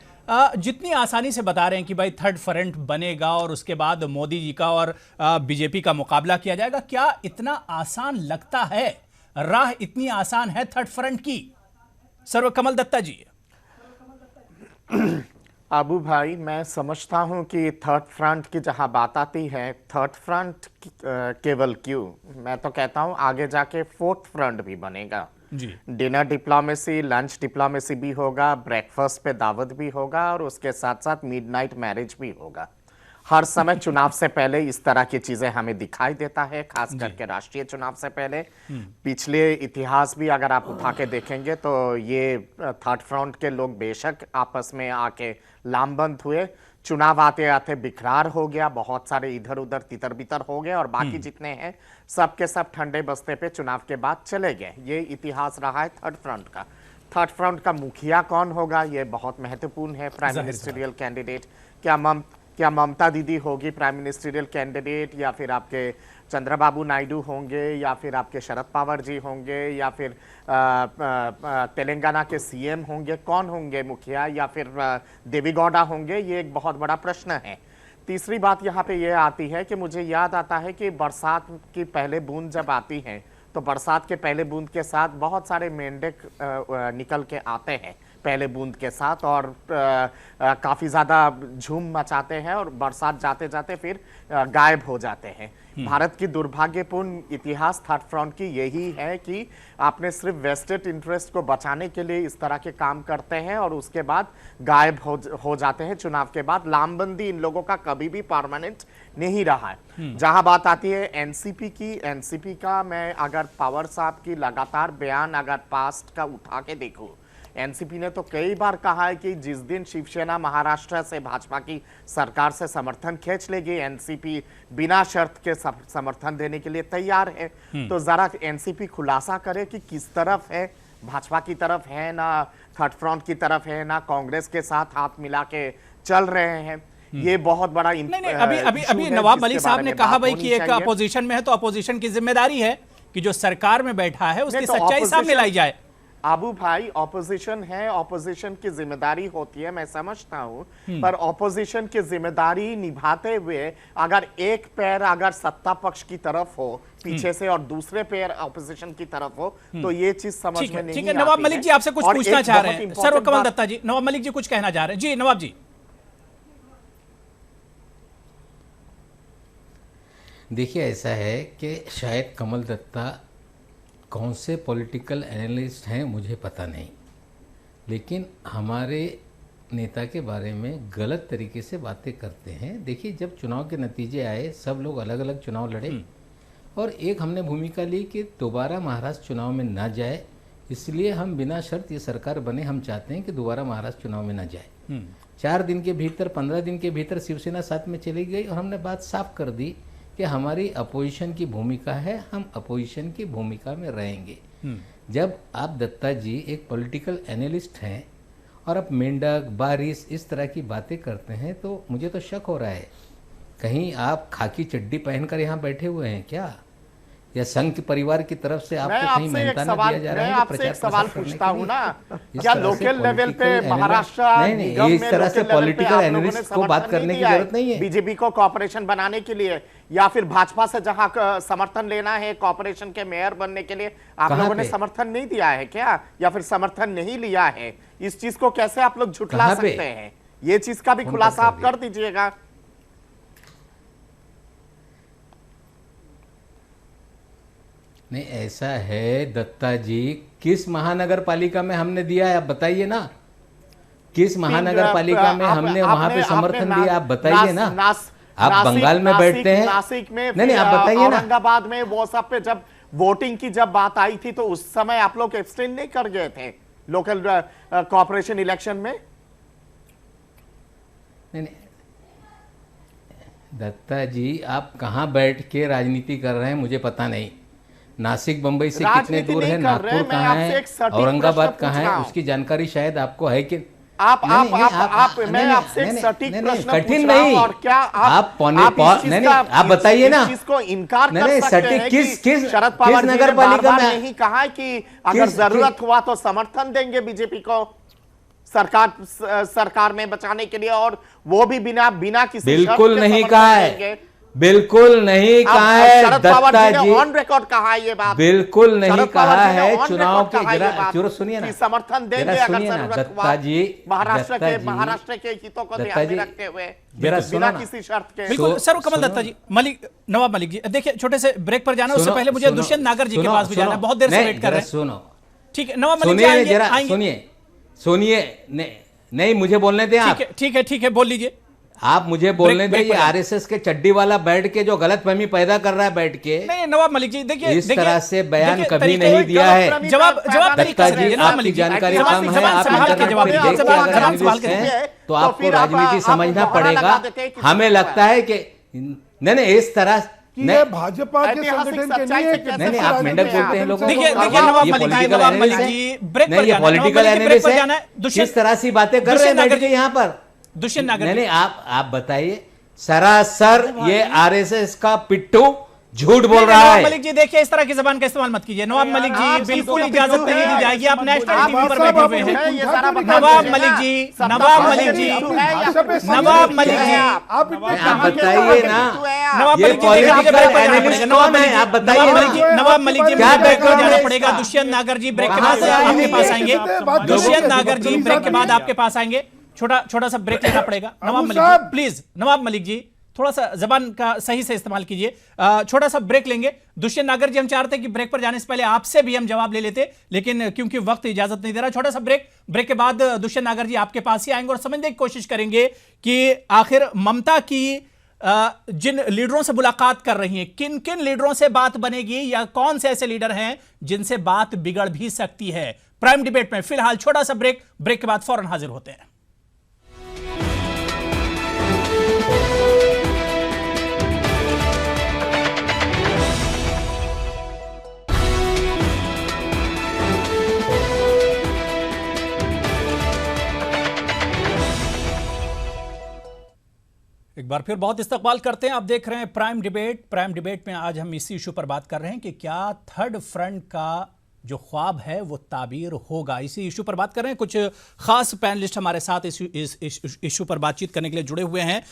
जितनी आसानी से बता रहे हैं कि भाई थर्ड फ्रंट बनेगा और उसके बाद मोदी जी का और बीजेपी का मुकाबला किया जाएगा, क्या इतना आसान लगता है? राह इतनी आसान है थर्ड फ्रंट की? सर्वकमल दत्ता जी। अबू भाई, मैं समझता हूं कि थर्ड फ्रंट की जहां बात आती है, थर्ड फ्रंट केवल क्यों, मैं तो कहता हूं आगे जाके फोर्थ फ्रंट भी बनेगा जी। डिनर डिप्लोमेसी, लंच डिप्लोमेसी भी होगा, ब्रेकफास्ट पे दावत भी होगा, और उसके साथ साथ मिडनाइट मैरिज भी होगा। हर समय चुनाव से पहले इस तरह की चीजें हमें दिखाई देता है, खास करके राष्ट्रीय चुनाव से पहले। पिछले इतिहास भी अगर आप उठा के देखेंगे तो ये थर्ड फ्रंट के लोग बेशक आपस में आके लामबंद हुए, चुनाव आते आते बिखरार हो गया, बहुत सारे इधर उधर तितर बितर हो गए, और बाकी जितने हैं सब के सब ठंडे बस्ते पे चुनाव के बाद चले गए। ये इतिहास रहा है थर्ड फ्रंट का। थर्ड फ्रंट का मुखिया कौन होगा, ये बहुत महत्वपूर्ण है। प्राइम मिनिस्टरियल कैंडिडेट, क्या ममता दीदी होगी प्राइम मिनिस्टरियल कैंडिडेट, या फिर आपके चंद्रबाबू नायडू होंगे, या फिर आपके शरद पवार जी होंगे, या फिर तेलंगाना के सीएम होंगे, कौन होंगे मुखिया, या फिर देवेगौड़ा होंगे, ये एक बहुत बड़ा प्रश्न है। तीसरी बात यहाँ पे ये आती है कि मुझे याद आता है कि बरसात की पहले बूंद जब आती है तो बरसात के पहले बूंद के साथ बहुत सारे मेंढक निकल के आते हैं पहले बूंद के साथ, और काफ़ी ज़्यादा झूम मचाते हैं, और बरसात जाते जाते फिर गायब हो जाते हैं। भारत की दुर्भाग्यपूर्ण इतिहास थर्ड फ्रंट की यही है कि आपने सिर्फ वेस्टेड इंटरेस्ट को बचाने के लिए इस तरह के काम करते हैं और उसके बाद गायब हो जाते हैं चुनाव के बाद। लामबंदी इन लोगों का कभी भी परमानेंट नहीं रहा है। जहां बात आती है एनसीपी की, एनसीपी का मैं अगर पवार साहब की लगातार बयान अगर पास्ट का उठा के देखूं, एनसीपी ने तो कई बार कहा है कि जिस दिन शिवसेना महाराष्ट्र से भाजपा की सरकार से समर्थन खींच लेगी, एनसीपी बिना शर्त के समर्थन देने के लिए तैयार है। तो जरा एनसीपी खुलासा करे कि किस तरफ है, भाजपा की तरफ है, ना थर्ड फ्रंट की तरफ है, ना कांग्रेस के साथ हाथ मिला के चल रहे हैं। ये बहुत बड़ा अभी नवाब मलिक साहब ने कहा भाई कि एक अपोजिशन में है तो अपोजिशन की जिम्मेदारी है कि जो सरकार में बैठा है उसकी सच्चाई सामने लाई जाए। आबू भाई, ऑपोजिशन है, ऑपोजिशन की जिम्मेदारी होती है, मैं समझता हूं, पर ऑपोजिशन की जिम्मेदारी निभाते हुए अगर एक पैर अगर सत्ता पक्ष की तरफ हो पीछे से और दूसरे पैर ऑपोजिशन की तरफ हो तो ये चीज समझ में नहीं ठीक है। नवाब मलिक जी आपसे कुछ पूछना चाह रहे हैं। सर्वकमल दत्ता जी, नवाब मलिक जी कुछ कहना चाह रहे हैं। जी नवाब जी। देखिए, ऐसा है कि शायद कमल दत्ता कौन से पॉलिटिकल एनालिस्ट हैं मुझे पता नहीं, लेकिन हमारे नेता के बारे में गलत तरीके से बातें करते हैं। देखिए, जब चुनाव के नतीजे आए, सब लोग अलग अलग चुनाव लड़े और एक हमने भूमिका ली कि दोबारा महाराष्ट्र चुनाव में ना जाए, इसलिए हम बिना शर्त ये सरकार बने, हम चाहते हैं कि दोबारा महाराष्ट्र चुनाव में ना जाए। 4 दिन के भीतर, 15 दिन के भीतर शिवसेना साथ में चली गई और हमने बात साफ कर दी कि हमारी अपोजिशन की भूमिका है, हम अपोजिशन की भूमिका में रहेंगे। जब आप दत्ता जी एक पॉलिटिकल एनालिस्ट हैं और आप मेंढक, बारिश इस तरह की बातें करते हैं तो मुझे तो शक हो रहा है, कहीं आप खाकी चड्डी पहनकर यहाँ बैठे हुए हैं क्या, या संघ के परिवार की तरफ से आपको कहीं मेहनताना दिया जा रहा है? मैं आपसे एक सवाल पूछता हूं ना, क्या लोकल लेवल पे महाराष्ट्र नहीं, इस तरह से पॉलिटिकल एनालिस्ट को बात करने की जरूरत नहीं है। बीजेपी को कॉर्पोरेशन बनाने के लिए या फिर भाजपा से जहां समर्थन लेना है कॉर्पोरेशन के मेयर बनने के लिए, आप लोगों ने समर्थन नहीं दिया है क्या, या फिर समर्थन नहीं लिया है? इस चीज को कैसे आप लोग झुठला सकते हैं? ये चीज का भी खुलासा आप कर दीजिएगा। नहीं, ऐसा है दत्ता जी, किस महानगर पालिका में हमने दिया है आप बताइए ना, किस महानगर पालिका में हमने वहां पे समर्थन दिया आप बताइए ना। आप बंगाल में बैठते हैं, नासिक में, नहीं आप बताइए ना, औरंगाबाद में, वो सब पे जब वोटिंग की जब बात आई थी तो उस समय आप लोग एब्सटेन नहीं कर गए थे लोकल कॉर्पोरेशन इलेक्शन में? नहीं, दत्ता जी आप कहां बैठ के राजनीति कर रहे हैं मुझे पता नहीं। नासिक बंबई से कितने दूर है, नागपुर कहाँ है, औरंगाबाद कहाँ है, उसकी जानकारी शायद आपको है कि मैं आपसे एक सटीक प्रश्न कठिन नहीं, और क्या आप आप बताइए ना, इसको इनकार कर सकते हैं किस शरद पवार नगर पालिका में नहीं कहा है कि अगर जरूरत हुआ तो समर्थन देंगे बीजेपी को सरकार में बचाने के लिए, और वो भी बिना किसी बिल्कुल नहीं कहा है, बिल्कुल नहीं कहा है दत्ता जी, ऑन रिकॉर्ड कहा है ये बात, बिल्कुल नहीं कहा है। चुनाव के जरा सुनिए ना, समर्थन देंगे अगर जरूरत हुआ दत्ता जी, महाराष्ट्र के हितों को ध्यान में रखते हुए बिना किसी शर्त के। बिल्कुल सर, कमल दत्ता जी, नवाब मलिक जी, देखिए छोटे से ब्रेक पर जाना, उससे पहले मुझे दुष्यंत नागर जी के पास भी जाना है, बहुत देर से वेट कर रहे हैं। सुनो, ठीक है नवाब मलिक जी, जरा सुनिए, नहीं मुझे बोलने दें आप। ठीक है बोल लीजिए। आप मुझे बोलने दें, ये आरएसएस के चड्डी वाला बैठ के जो गलतफहमी पैदा कर रहा है बैठ के, नहीं नवाब मलिक जी देखिए, इस तरह से बयान कभी नहीं दिया है। जवाब दत्ता जी, आपकी जानकारी कम है, आप तो आपको राजनीति समझना पड़ेगा। हमें लगता है कि नहीं इस तरह भाजपा के संगठन के लिए नहीं आप मेंढक बोलते हैं लोगों को। देखिए नवाब मलिक जी, ब्रेक पर जाना, पॉलिटिकल एनालिस्ट है, किस तरह से बातें कर रहे हैं यहाँ पर दुष्यंत नागर। नहीं आप बताइए, सरासर ये आरएसएस का पिट्ठू झूठ बोल रहा है। नवाब मलिक जी देखिए, इस तरह की जबान का इस्तेमाल मत कीजिए। नवाब मलिक जी बिल्कुल इजाजत नहीं दी जाएगी, आप नेशनल टीवी पर बैठे हुए हैं। नवाब मलिक जी, आप बताइए ना, नवाब मलिक जी आप बताइए, नवाब मलिक जी क्या ब्रेक पर जाना पड़ेगा। दुष्यंत नागर जी ब्रेक के बाद आपके पास आएंगे, दुष्यंत नागर जी ब्रेक के बाद आपके पास आएंगे, छोटा सा ब्रेक लेना पड़ेगा। नवाब मलिक जी प्लीज, नवाब मलिक जी थोड़ा सा जबान का सही से इस्तेमाल कीजिए। छोटा सा ब्रेक लेंगे। दुष्यंत नागर जी, हम चाहते हैं कि ब्रेक पर जाने से पहले आपसे भी हम जवाब ले लेते, लेकिन क्योंकि वक्त इजाजत नहीं दे रहा, छोटा सा ब्रेक के बाद दुष्यंत नागर जी आपके पास ही आएंगे और समझने की कोशिश करेंगे कि आखिर ममता की जिन लीडरों से मुलाकात कर रही हैं, किन किन लीडरों से बात बनेगी, या कौन से ऐसे लीडर हैं जिनसे बात बिगड़ भी सकती है। प्राइम डिबेट में फिलहाल छोटा सा ब्रेक के बाद फौरन हाजिर होते हैं। एक बार फिर बहुत इस्तकबाल करते हैं। आप देख रहे हैं प्राइम डिबेट में आज हम इसी इशू पर बात कर रहे हैं कि क्या थर्ड फ्रंट का जो ख्वाब है वो ताबीर होगा। इसी इशू पर बात कर रहे हैं, कुछ खास पैनलिस्ट हमारे साथ इस इशू पर बातचीत करने के लिए जुड़े हुए हैं।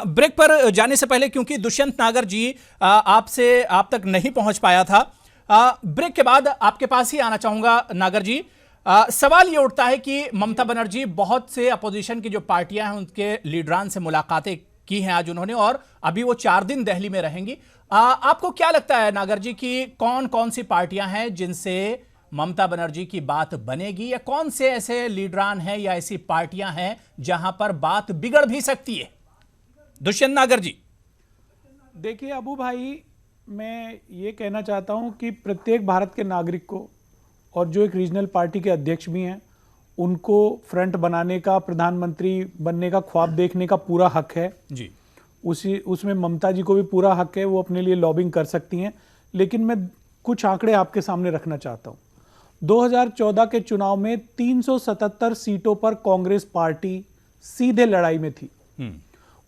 ब्रेक पर जाने से पहले, क्योंकि दुष्यंत नागर जी आप तक नहीं पहुंच पाया था, ब्रेक के बाद आपके पास ही आना चाहूंगा नागर जी। सवाल ये उठता है कि ममता बनर्जी बहुत से अपोजिशन की जो पार्टियां हैं उनके लीडरान से मुलाकातें की हैं आज उन्होंने, और अभी वो 4 दिन दिल्ली में रहेंगी। आपको क्या लगता है नागर जी कि कौन कौन सी पार्टियां हैं जिनसे ममता बनर्जी की बात बनेगी, या कौन से ऐसे लीडरान हैं या ऐसी पार्टियां हैं जहां पर बात बिगड़ भी सकती है? दुष्यंत नागर जी। देखिए अबू भाई, मैं ये कहना चाहता हूं कि प्रत्येक भारत के नागरिक को, और जो एक रीजनल पार्टी के अध्यक्ष भी हैं, उनको फ्रंट बनाने का, प्रधानमंत्री बनने का ख्वाब देखने का पूरा हक है जी। उसमें ममता जी को भी पूरा हक है, वो अपने लिए लॉबिंग कर सकती हैं। लेकिन मैं कुछ आंकड़े आपके सामने रखना चाहता हूं। 2014 के चुनाव में 377 सीटों पर कांग्रेस पार्टी सीधे लड़ाई में थी।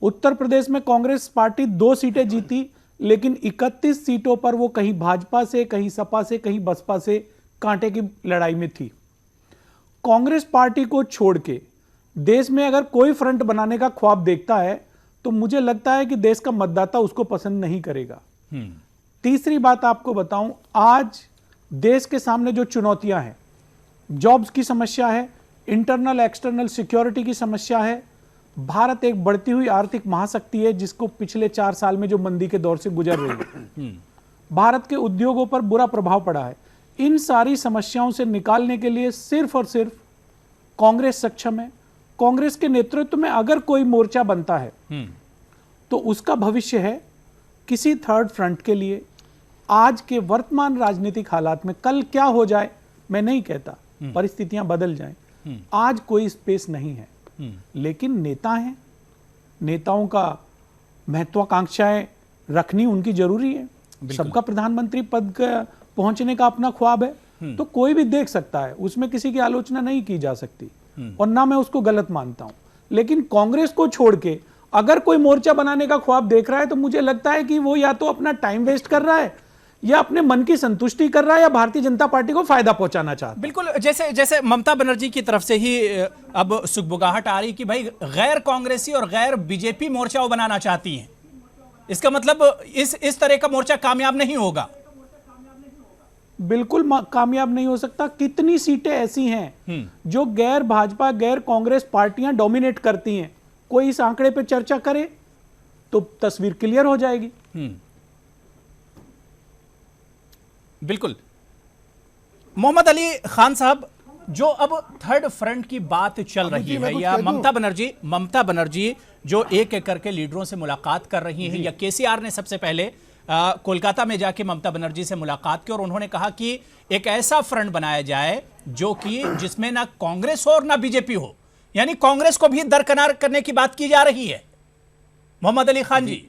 उत्तर प्रदेश में कांग्रेस पार्टी 2 सीटें जीती, लेकिन 31 सीटों पर वो कहीं भाजपा से, कहीं सपा से, कहीं बसपा से कांटे की लड़ाई में थी। कांग्रेस पार्टी को छोड़ के देश में अगर कोई फ्रंट बनाने का ख्वाब देखता है तो मुझे लगता है कि देश का मतदाता उसको पसंद नहीं करेगा। तीसरी बात आपको बताऊं, आज देश के सामने जो चुनौतियां हैं, जॉब्स की समस्या है, इंटरनल एक्सटर्नल सिक्योरिटी की समस्या है, भारत एक बढ़ती हुई आर्थिक महाशक्ति है जिसको पिछले 4 साल में जो मंदी के दौर से गुजर रही है, भारत के उद्योगों पर बुरा प्रभाव पड़ा है। इन सारी समस्याओं से निकालने के लिए सिर्फ और सिर्फ कांग्रेस सक्षम है। कांग्रेस के नेतृत्व में अगर कोई मोर्चा बनता है तो उसका भविष्य है किसी थर्ड फ्रंट के लिए। आज के वर्तमान राजनीतिक हालात में कल क्या हो जाए मैं नहीं कहता, परिस्थितियां बदल जाएं, आज कोई स्पेस नहीं है। लेकिन नेता हैं, नेताओं का महत्वाकांक्षाएं रखनी उनकी जरूरी है। सबका प्रधानमंत्री पद पहुंचने का अपना ख्वाब है, तो कोई भी देख सकता है, उसमें किसी की आलोचना नहीं की जा सकती और ना मैं उसको गलत मानता हूं। लेकिन कांग्रेस को छोड़ के अगर कोई मोर्चा बनाने का ख्वाब देख रहा है तो मुझे लगता है कि वो या तो अपना टाइम वेस्ट कर रहा है, या अपने मन की संतुष्टि कर रहा है, या भारतीय जनता पार्टी को फायदा पहुंचाना चाहता है। बिल्कुल, जैसे ममता बनर्जी की तरफ से ही अब सुगबुगाहट आ रही कि भाई गैर कांग्रेसी और गैर बीजेपी मोर्चा वो बनाना चाहती हैं। इसका मतलब इस तरह का मोर्चा कामयाब नहीं होगा। बिल्कुल कामयाब नहीं हो सकता। कितनी सीटें ऐसी हैं जो गैर भाजपा, गैर कांग्रेस पार्टियां डोमिनेट करती हैं, कोई इस आंकड़े पे चर्चा करे तो तस्वीर क्लियर हो जाएगी। बिल्कुल। मोहम्मद अली खान साहब, जो अब थर्ड फ्रंट की बात चल रही है, या ममता बनर्जी जो एक एक करके लीडरों से मुलाकात कर रही हैं, या केसीआर ने सबसे पहले कोलकाता में जाके ममता बनर्जी से मुलाकात की और उन्होंने कहा कि एक ऐसा फ्रंट बनाया जाए जो कि जिसमें ना कांग्रेस हो और ना बीजेपी हो, यानी कांग्रेस को भी दरकिनार करने की बात की जा रही है। मोहम्मद अली खान जी।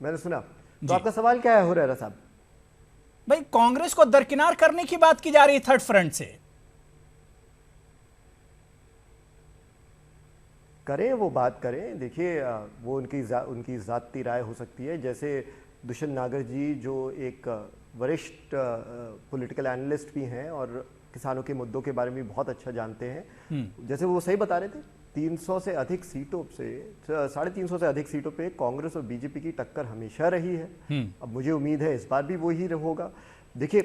मैंने सुना। तो आपका सवाल क्या है हुरैरा साहब? भाई कांग्रेस को दरकिनार करने की बात की जा रही है थर्ड फ्रंट से। करें, वो बात करें। देखिए, वो उनकी ज़ाती राय हो सकती है। जैसे दुष्यंत नागर जी जो एक वरिष्ठ पॉलिटिकल एनालिस्ट भी हैं और किसानों के मुद्दों के बारे में बहुत अच्छा जानते हैं, जैसे वो सही बता रहे थे, 300 से अधिक सीटों से 350 से अधिक सीटों पे कांग्रेस और बीजेपी की टक्कर हमेशा रही है। अब मुझे उम्मीद है इस बार भी वही होगा। देखिए,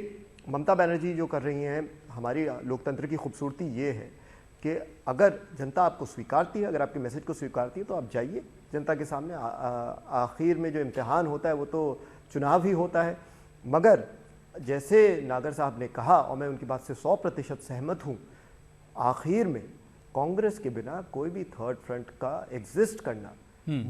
ममता बनर्जी जो कर रही हैं, हमारी लोकतंत्र की खूबसूरती ये है कि अगर जनता आपको स्वीकारती है, अगर आपके मैसेज को स्वीकारती है, तो आप जाइए जनता के सामने। आखिर में जो इम्तिहान होता है वो तो चुनाव ही होता है। मगर जैसे नागर साहब ने कहा, और मैं उनकी बात से 100% सहमत हूँ, आखिर में कांग्रेस के बिना कोई भी थर्ड फ्रंट का एग्जिस्ट करना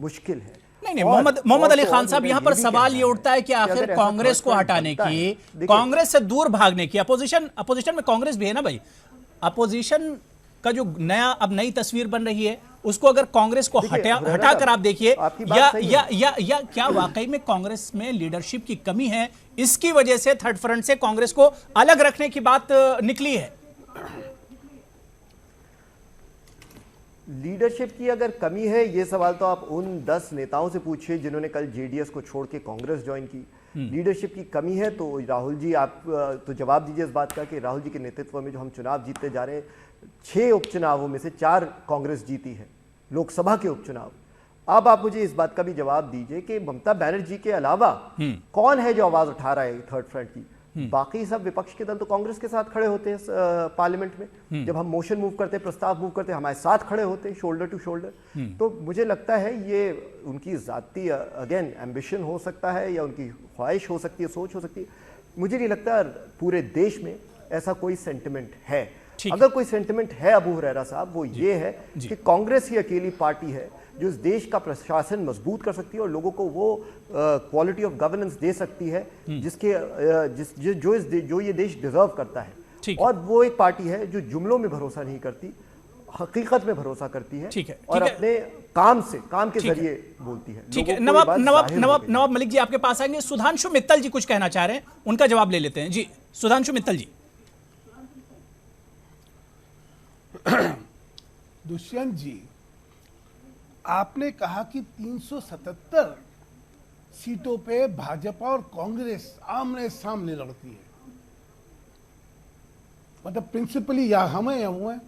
मुश्किल है। नहीं, मोहम्मद अली खान साहब, यहां पर सवाल ये उठता है कि आखिर कांग्रेस को हटाने की, कांग्रेस से दूर भागने की, अपोजिशन में कांग्रेस भी है ना भाई, अपोजिशन का जो नई तस्वीर बन रही है उसको अगर कांग्रेस को हटाकर आप देखिए, या क्या वाकई में कांग्रेस में लीडरशिप की कमी है, इसकी वजह से थर्ड फ्रंट से कांग्रेस को अलग रखने की बात निकली है? लीडरशिप की अगर कमी है, ये सवाल तो आप उन 10 नेताओं से पूछिए जिन्होंने कल जेडीएस को छोड़ के कांग्रेस ज्वाइन की। लीडरशिप की कमी है तो राहुल जी आप तो जवाब दीजिए इस बात का कि राहुल जी के नेतृत्व में जो हम चुनाव जीतते जा रहे हैं, 6 उपचुनावों में से 4 कांग्रेस जीती है, लोकसभा के उपचुनाव। अब आप मुझे इस बात का भी जवाब दीजिए कि ममता बनर्जी के अलावा कौन है जो आवाज उठा रहा है थर्ड फ्रंट की? बाकी सब विपक्ष के दल तो कांग्रेस के साथ खड़े होते हैं पार्लियामेंट में। जब हम मोशन मूव करते हैं, प्रस्ताव मूव करते हैं, हमारे साथ खड़े होते हैं शोल्डर टू शोल्डर। तो मुझे लगता है ये उनकी जाती अगेन एम्बिशन हो सकता है या उनकी ख्वाहिश हो सकती है, सोच हो सकती है। मुझे नहीं लगता पूरे देश में ऐसा कोई सेंटिमेंट है। अगर कोई सेंटिमेंट है अबू हुरैरा साहब, वो ये है कि कांग्रेस ही अकेली पार्टी है जो इस देश का प्रशासन मजबूत कर सकती है और लोगों को वो क्वालिटी ऑफ गवर्नेंस दे सकती है जिसके जो ये देश डिजर्व करता है। और वो एक पार्टी है जो जुमलों में भरोसा नहीं करती, हकीकत में भरोसा करती है और अपने काम के जरिए बोलती है। ठीक है, नवाब मलिक जी आपके पास आएंगे। सुधांशु मित्तल जी कुछ कहना चाह रहे हैं, उनका जवाब ले लेते हैं। जी सुधांशु मित्तल जी। दुष्यंत जी, आपने कहा कि 377 सीटों पे भाजपा और कांग्रेस आमने सामने लड़ती है, मतलब प्रिंसिपली या हम हैं या वो हैं।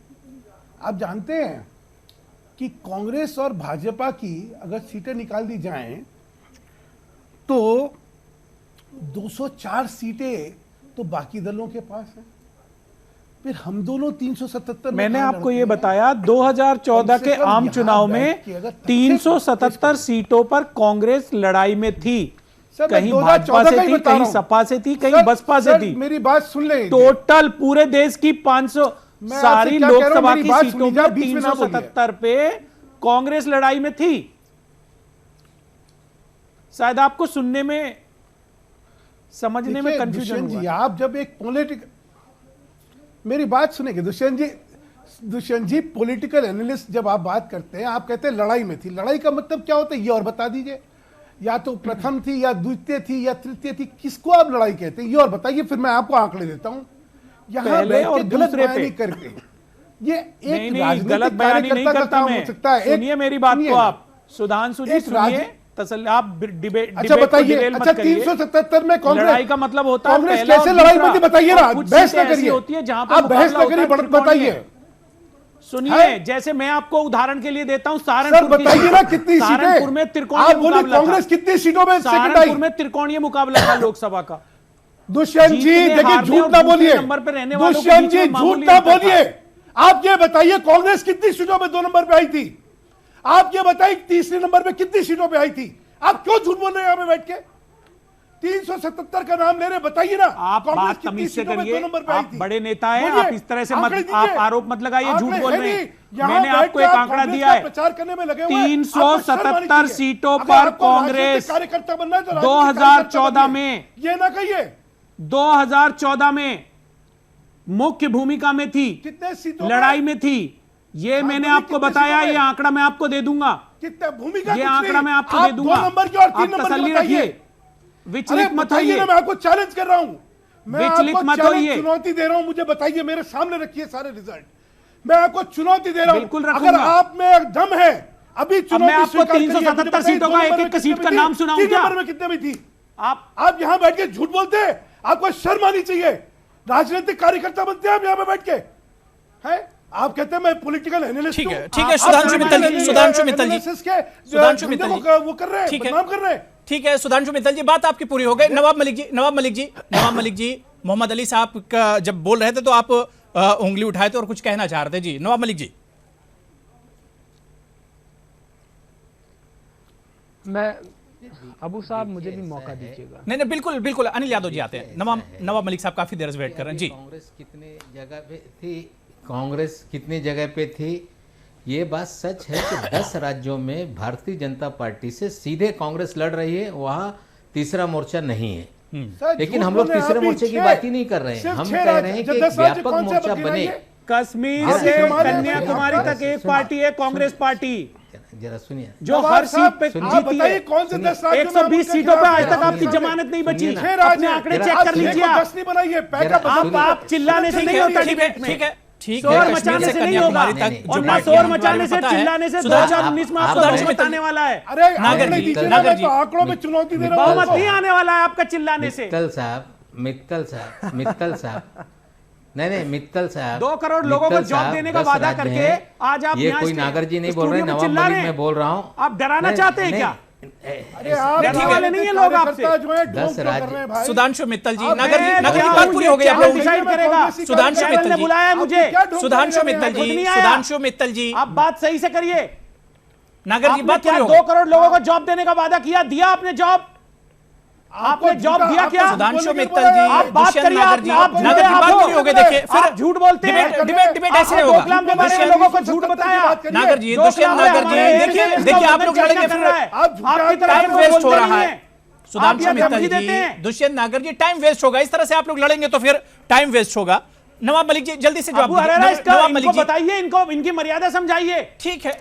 आप जानते हैं कि कांग्रेस और भाजपा की अगर सीटें निकाल दी जाएं तो 204 सीटें तो बाकी दलों के पास हैं, फिर हम दोनों 377। मैंने आपको ये बताया 2014 के आम चुनाव में 377 सीटों पर कांग्रेस लड़ाई में थी। कहीं भाजपा से थी, कहीं सपा से थी, कहीं बसपा से थी। मेरी बात सुन ले। टोटल पूरे देश की 500 सारी लोकसभा की सीटों पर 377 पे कांग्रेस लड़ाई में थी। शायद आपको सुनने में समझने में कंफ्यूजन हुआ। आप जब एक पॉलिटिकल, मेरी बात सुनेंगे दुष्यंत जी, पॉलिटिकल एनालिस्ट जब आप बात करते हैं, आप कहते हैं लड़ाई में थी। लड़ाई का मतलब क्या होता है ये और बता दीजिए। या तो प्रथम थी या द्वितीय थी या तृतीय थी, किसको आप लड़ाई कहते हैं ये और बताइए, फिर मैं आपको आंकड़े देता हूं। यहां बैठ के गलत बयानी करके ये एक गलत बयानी नहीं करता मैं। सुनिए मेरी बात को आप, सुधांशु जी सुनिए, आप डिबेट। अच्छा बताइए, अच्छा 377 में कांग्रेस लड़ाई का मतलब होता है कांग्रेस कैसे लड़ाई में थी बताइए ना, बहस ना करिए, होती है जहां आप बहस ना करिए, बताइए। सुनिए, जैसे मैं आपको उदाहरण के लिए देता हूं, सहारनपुर बताइए ना कितनी सीटें, सहारनपुर में त्रिकोणीय मुकाबला, कांग्रेस कितनी सीटों में सेकंड आई? सहारनपुर में त्रिकोणीय मुकाबला था लोकसभा का। दुष्यंत जी देखिए, झूठ ना बोलिए, दुष्यंत जी झूठ ना बोलिए। आप ये बताइए कांग्रेस कितनी सीटों में 2 नंबर पे आई थी? आप ये बताइए तीसरे नंबर पे कितनी सीटों पे आई थी? आप क्यों झूठ बोल रहे हैं यहां पे बैठ के? 377 का नाम ले रहे, बताइए ना। आप बात तमीज से करिए, आप बड़े नेता हैं, आप इस तरह से मत, आप आरोप मत लगाइए, झूठ बोल रहे हैं। मैंने आपको एक आंकड़ा दिया है, 377 सीटों पर कांग्रेस 2014 में, ये ना कहिए, 2014 में मुख्य भूमिका में थी, कितने सीटों लड़ाई में थी। ये मैंने आपको बताया, ये आंकड़ा मैं आपको दे दूंगा, कितने भूमिका, ये आंकड़ा मैं आपको दे दूंगा। 2 नंबर की और 3 नंबर तसल्ली रखिए, विचलित मत होइए। मैं आपको चैलेंज कर रहा हूं, मैं विचलित आपको मत होइए, चुनौती दे रहा हूं। मुझे बताइए, मेरे सामने रखिए सारे रिजल्ट, मैं आपको चुनौती दे रहा हूं। बिल्कुल अगर आप में दम है, अभी चुनौती मैं आपको 377 सीटों का एक-एक सीट का नाम सुनाऊं क्या? नंबर में कितने में थी? आप यहां बैठ के झूठ बोलते हैं, आपको शर्म आनी चाहिए। राजनीतिक कार्यकर्ता बनते हैं आप यहां पे बैठ के, हैं? आप कहते हैं मैं पॉलिटिकल एनालिस्ट हूं। ठीक है सुधांशु मित्तल जी, सुधांशु मित्तल जी, सुधांशु मित्तल जी वो कर रहे हैं, बदनाम कर रहे हैं। ठीक है सुधांशु मित्तल जी, बात आपकी पूरी हो गई। नवाब मलिक जी, मोहम्मद अली साहब का जब बोल रहे थे तो आप उंगली उठाए थे और कुछ कहना चाह रहे थे। जी नवाब मलिक जी। मैं अबू साहब मुझे भी मौका दीजिएगा। नहीं बिल्कुल बिल्कुल, अनिल यादव जी आते हैं। नवाब मलिक साहब काफी देर से वेट कर रहे हैं। जी कांग्रेस कितने जगह पे थी, कांग्रेस कितनी जगह पे थी, ये बात सच है कि 10 राज्यों में भारतीय जनता पार्टी से सीधे कांग्रेस लड़ रही है, वहां तीसरा मोर्चा नहीं है। लेकिन हम लोग तीसरे मोर्चे की बात ही नहीं कर रहे हैं, हम कह रहे हैं कि व्यापक मोर्चा बने। कश्मीर से कन्याकुमारी तक एक पार्टी है कांग्रेस पार्टी, जरा सुनिए, जो हर सीट पे जीती है। कौन से 10 राज्यों 120 सीटों पे आज तक आपकी जमानत नहीं बची। अपने आंकड़े चेक कर लीजिए आप चिल्लाने से नहीं होता। ठीक शोर है, मचाने कश्मीर से नहीं होगा, कन्याकुमारी तक और जो ना पार्टियां शोर मचाने से, पता है, चिल्लाने से सुधांशु 2019 में आपको सुधांशु बहुमत आने वाला है। अरे नागर आंकड़े जी, दीजिए नागर ना, जी। तो आंकड़ों में चुनौती दे रहा हूं बहुमत आपको। नहीं आने वाला है आपका चिल्लाने से। मित्तल साहब नहीं मित्तल साहब 2 करोड़ लोगों को मित्तल जॉब साहब, देने का 10 वादा राज्य करके हैं। आज आप ये यहाँ कोई स्टे- नागर जी नहीं बोल स्टूडियो रहे, में नवाब चिल्ला मलिक रहे मैं हैं। बोल रहा हूँ। आप डराना चाहते हैं क्या? अरे आप ठीक है, डराने नहीं है के लोग आपसे। कार्यकर्ता जो है, 10 ढोंग क्यों कर राज्य। रहे हैं भाई? सुधांशु मित्तल जी, अब नागर जी, मैं नागर जी, क्या बात पूरी हो गई आप चैनल लोगों की। डिसाइड करेगा। सुधांशु चैनल मित्तल ने जी, बुलाया है मुझे। क्या ढोंग सुधांशु कर रहे हैं? मित्तल कुछ जी, नहीं आया। सुधांशु मित्तल जी, आप बात सही से करिए। नागर जी, आपने बात क्या पूरी हो 2 गई। करोड़ लोगों को जॉब देने का वादा किया? दिया आपने जॉब? आपने जॉब दिया क्या? सुधांशु मित्तल जी, आप बात दुष्यंत करिए, नागर जी, आप नागर जी, बात पूरी हो गई। देखिए फिर आप झूठ बोलते हैं। डिबेट ऐसे नहीं होगा। डोकलाम के बारे में लोगों को झूठ बताया। नागर जी, दुष्यंत नागर जी, देखिए आप लोग लड़ेंगे फिर आपकी तरह टाइम वेस्ट हो रहा है। आप सुधांशु ये मित्तल धमकी जी, देते हैं। दुष्यंत नागर जी, टाइम वेस्ट होगा। इस तरह से आप लोग लड़ेंगे तो फिर टाइम वेस्ट होगा। नवाब मलिक जी, जल्दी से जवाब अबू हरेरा, दीजिए। इसका नवाब इनको मलिक जी, बताइए, इनको इनकी मर्यादा समझाइए। ठीक है,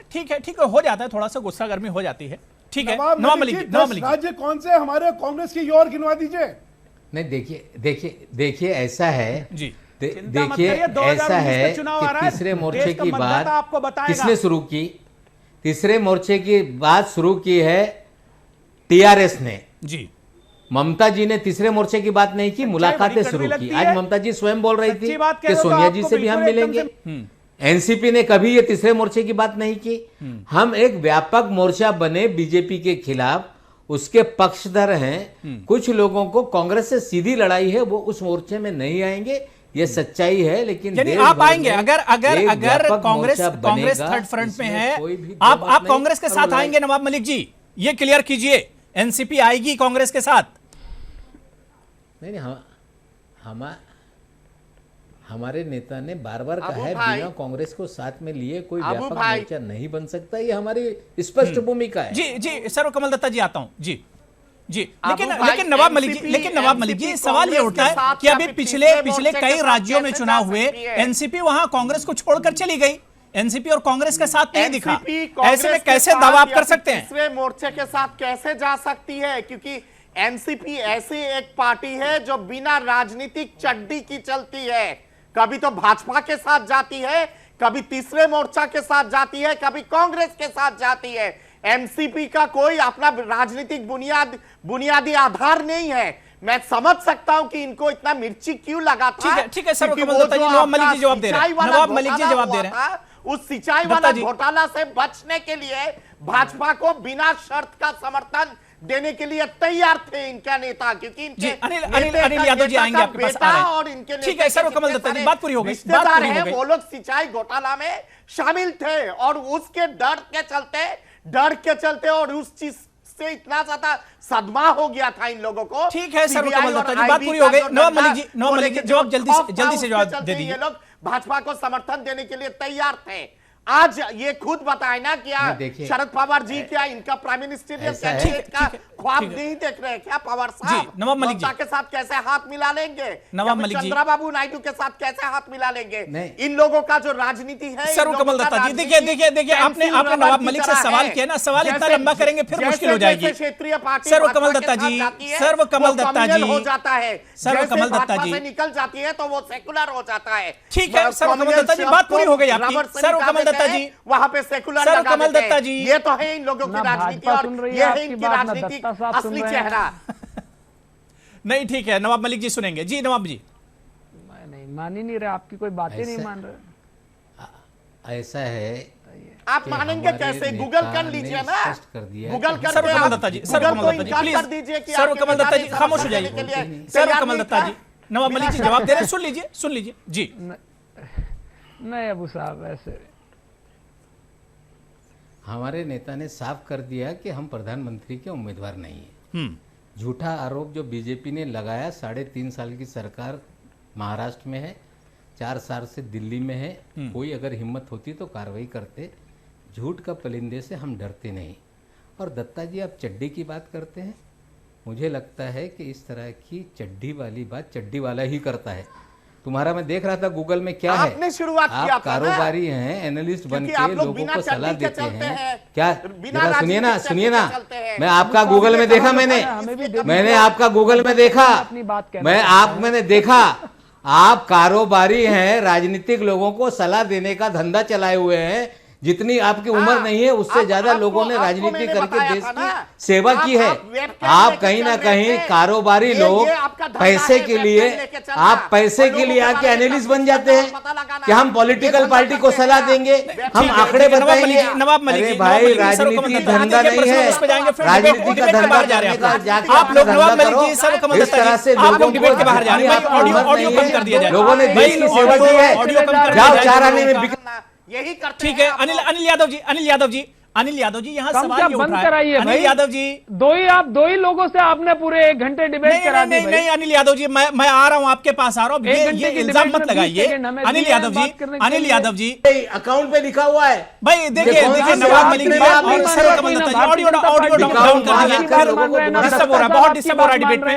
हो जाता है, थोड़ा सा गुस्सा गर्मी हो जाती है। ठीक है, नवाब नवाब मलिक मलिक जी, जी, नवाब 10 मलिक जी। राज्य कौन से हमारे कांग्रेस की और गिनवा दीजिए। नहीं देखिए ऐसा है जी, चिंता मत देखिए करिए, 2019 ऐसा है का चुनाव आ रहा कि है, तीसरे देश मोर्चे का की मतदाता बात आपको बताएगा। किसने शुरू की? तीसरे मोर्चे की बात शुरू की है टीआरएस ने। जी, ममता जी ने तीसरे मोर्चे की बात नहीं की, मुलाकातें बड़ी शुरू कड़वी की। लगती आज है। ममता जी स्वयं बोल रही थी सच्ची बात कह कि रहे हो तो सोनिया जी आपको से भी हम बिल्कुल मिलेंगे। एकदम एनसीपी ने कभी ये तीसरे मोर्चे की बात नहीं की। हम एक व्यापक मोर्चा बने बीजेपी के खिलाफ, उसके पक्षधर हैं। कुछ लोगों को कांग्रेस से सीधी लड़ाई है, वो उस मोर्चे में नहीं आएंगे, ये सच्चाई है। लेकिन यानी देश आप भर आएंगे में अगर एक अगर व्यापक कांग्रेस मोर्चा बनेगा, थर्ड फ्रंट में इसमें है, कोई भी आप दो मत नहीं। कांग्रेस के और साथ वो आएंगे नवाब मलिक जी, ये क्लियर कीजिए। एनसीपी आएगी कांग्रेस के साथ? नहीं हमारे नेता ने बार बार अबू कहा है भाई, बिना कांग्रेस को साथ में लिए कोई अबू व्यापक भाई, मोर्चा नहीं बन सकता। ये हमारी स्पष्ट भूमिका है। जी, सर्वकमल दत्ता जी, आता हूं जी। अबू भाई, लेकिन नवाब मलिक जी, NCP सवाल ये उठता है कांग्रेस के कि अभी साथ पिछले या फिर तीसरे कई मोर्चे के राज्यों में साथ चुनाव कैसे हुए, जा सकती है? एनसीपी वहां कांग्रेस को छोड़कर चली गई। एनसीपी और कांग्रेस के साथ नहीं दिखा। NCP कांग्रेस ऐसे में के कैसे साथ दावा आप या कर फिर सकते हैं? तीसरे मोर्चे के साथ कैसे जा सकती है? क्योंकि एनसीपी ऐसी एक पार्टी है जो बिना राजनीतिक चड्डी की चलती है। कभी तो भाजपा के साथ जाती है, कभी तीसरे मोर्चा के साथ जाती है, कभी कांग्रेस के साथ जाती है। एनसीपी का कोई अपना राजनीतिक बुनियादी आधार नहीं है। मैं समझ सकता हूं कि इनको इतना मिर्ची क्यों लगा था। ठीक है, क्योंकि सर्वकमल वो दत्ता जी, जो नवाब मलिक आपका जी जवाब दे रहे हैं। सिंचाई वाला नवाब मलिक जी घोटाला जवाब दे हुआ रहे हैं। था, उस सिंचाई दत्ता वाला जी। घोटाला से बचने के लिए भाजपा को बिना शर्त का समर्थन देने के लिए तैयार थे इनका नेता, क्योंकि जी, इनके अनिल यादव जी आएंगे आपके पास, आ रहे हैं। और इनके ठीक है, सर्वकमल दत्ता जी, बात पूरी हो गई, बात रिश्तेदार पूरी हो हैं, गई। वो लोग सिंचाई घोटाला में शामिल थे और उसके डर के चलते और उस चीज से इतना ज्यादा सदमा हो गया था इन लोगों को। ठीक है, CBI सर्वकमल और दत्ता जी, बात IB पूरी हो का गई। जो नवाब डंडा, मलिक जी, जवाब जल्दी से जवाब दे दीजिए। ये लोग भाजपा को समर्थन देने के लिए तैयार थे। आज ये खुद बताए ना क्या शरद पवार जी क्या इनका प्राइम मिनिस्टरियल कैंडिडेट का ख्वाब नहीं देख रहे क्या पवार साहब? नवाब मलिक जी के साथ कैसे हाथ मिला लेंगे? नवाब मलिक जी, चंद्रबाबू नायडू के साथ कैसे हाथ मिला लेंगे? इन लोगों का जो राजनीति है, सर्वकमल दत्ता जी, देखिए आपने नवाब मलिक से सवाल किया ना, सवाल इतना लंबा करेंगे फिर मुश्किल हो जाएगी। क्षेत्रीय पार्टी सर्वकमल दत्ता जी, सर्वकमल दत्ता जी हो जाता है, सर्वकमल दत्ता जी निकल जाती है तो वो सेकुलर हो जाता है। ठीक है, सर्वकमल दत्ता जी, बात पूरी हो गई आपकी। सर्वकमल दत्ता जी, वहां पे सेकुलर सर्वकमल दत्ता जी, ये तो है इन लोगों की राजनीति और ये है इनकी राजनीतिक असली चेहरा। नहीं, ठीक है, नवाब मलिक जी सुनेंगे। जी नवाब जी। नहीं मान ही नहीं रहे, आपकी कोई बातें नहीं मान रहे। ऐसा है, आप मानेंगे कैसे? गूगल कर लीजिए ना, गूगल कर सर्वकमल दत्ता जी, सर्वकमल दत्ता जी, कर दीजिए कि सर्वकमल दत्ता जी खामोश हो जाइए। सर्वकमल दत्ता जी, नवाब मलिक जी जवाब दे रहे हैं, सुन लीजिए जी। नहीं अबू साहब, ऐसे हमारे नेता ने साफ कर दिया कि हम प्रधानमंत्री के उम्मीदवार नहीं है। झूठा आरोप जो बीजेपी ने लगाया, 3.5 साल की सरकार महाराष्ट्र में है, 4 साल से दिल्ली में है, कोई अगर हिम्मत होती तो कार्रवाई करते। झूठ का परिंदे से हम डरते नहीं। और दत्ता जी, आप चड्डी की बात करते हैं, मुझे लगता है कि इस तरह की चड्डी वाली बात चड्डी वाला ही करता है। तुम्हारा मैं देख रहा था गूगल में क्या है, आपने शुरुआत किया था आप कारोबारी हैं, एनालिस्ट बन के लोगों को सलाह देते हैं। क्या बिना सुनिए ना, मैं आपका गूगल में देखा, मैंने आपका गूगल में देखा, मैंने देखा आप कारोबारी हैं, राजनीतिक लोगों को सलाह देने का धंधा चलाए हुए हैं। जितनी आपकी उम्र नहीं है उससे ज्यादा लोगों ने राजनीति करके देश की सेवा की है। आप कहीं ना कहीं कारोबारी लोग पैसे के लिए, आप पैसे के लिए आके एनालिस्ट बन जाते हैं कि हम पॉलिटिकल पार्टी को सलाह देंगे, हम आंकड़े बताएंगे। अरे भाई, राजनीति धंधा नहीं है, राजनीति का धंधा आप लोग नवाब मलिक जी सब का मतलब इस तरह से लोगों डिबेट के बाहर जा रहे हैं। ऑडियो कम कर दिया जाए, लोगों ने देश की सेवा की है। जाओ 4 आने में यही करते ठीक है। अनिल यादव जी यहाँ कम सवाल क्या ये बंद उठ रहा है। कराइए अनिल भाई। यादव जी, दो ही लोगों से आपने पूरे 1 घंटे डिबेट करा दी। नहीं अनिल यादव जी, मैं आ रहा हूँ, आपके पास आ रहा हूँ। ये इल्जाम मत लगाइए अनिल यादव जी। अकाउंट पे लिखा हुआ है भाई देखिए नवाब मलिक जी ऑडियो डाउन कर दीजिए, डिस्टर्ब हो रहा है, बहुत डिस्टर्ब हो रहा है डिबेट में।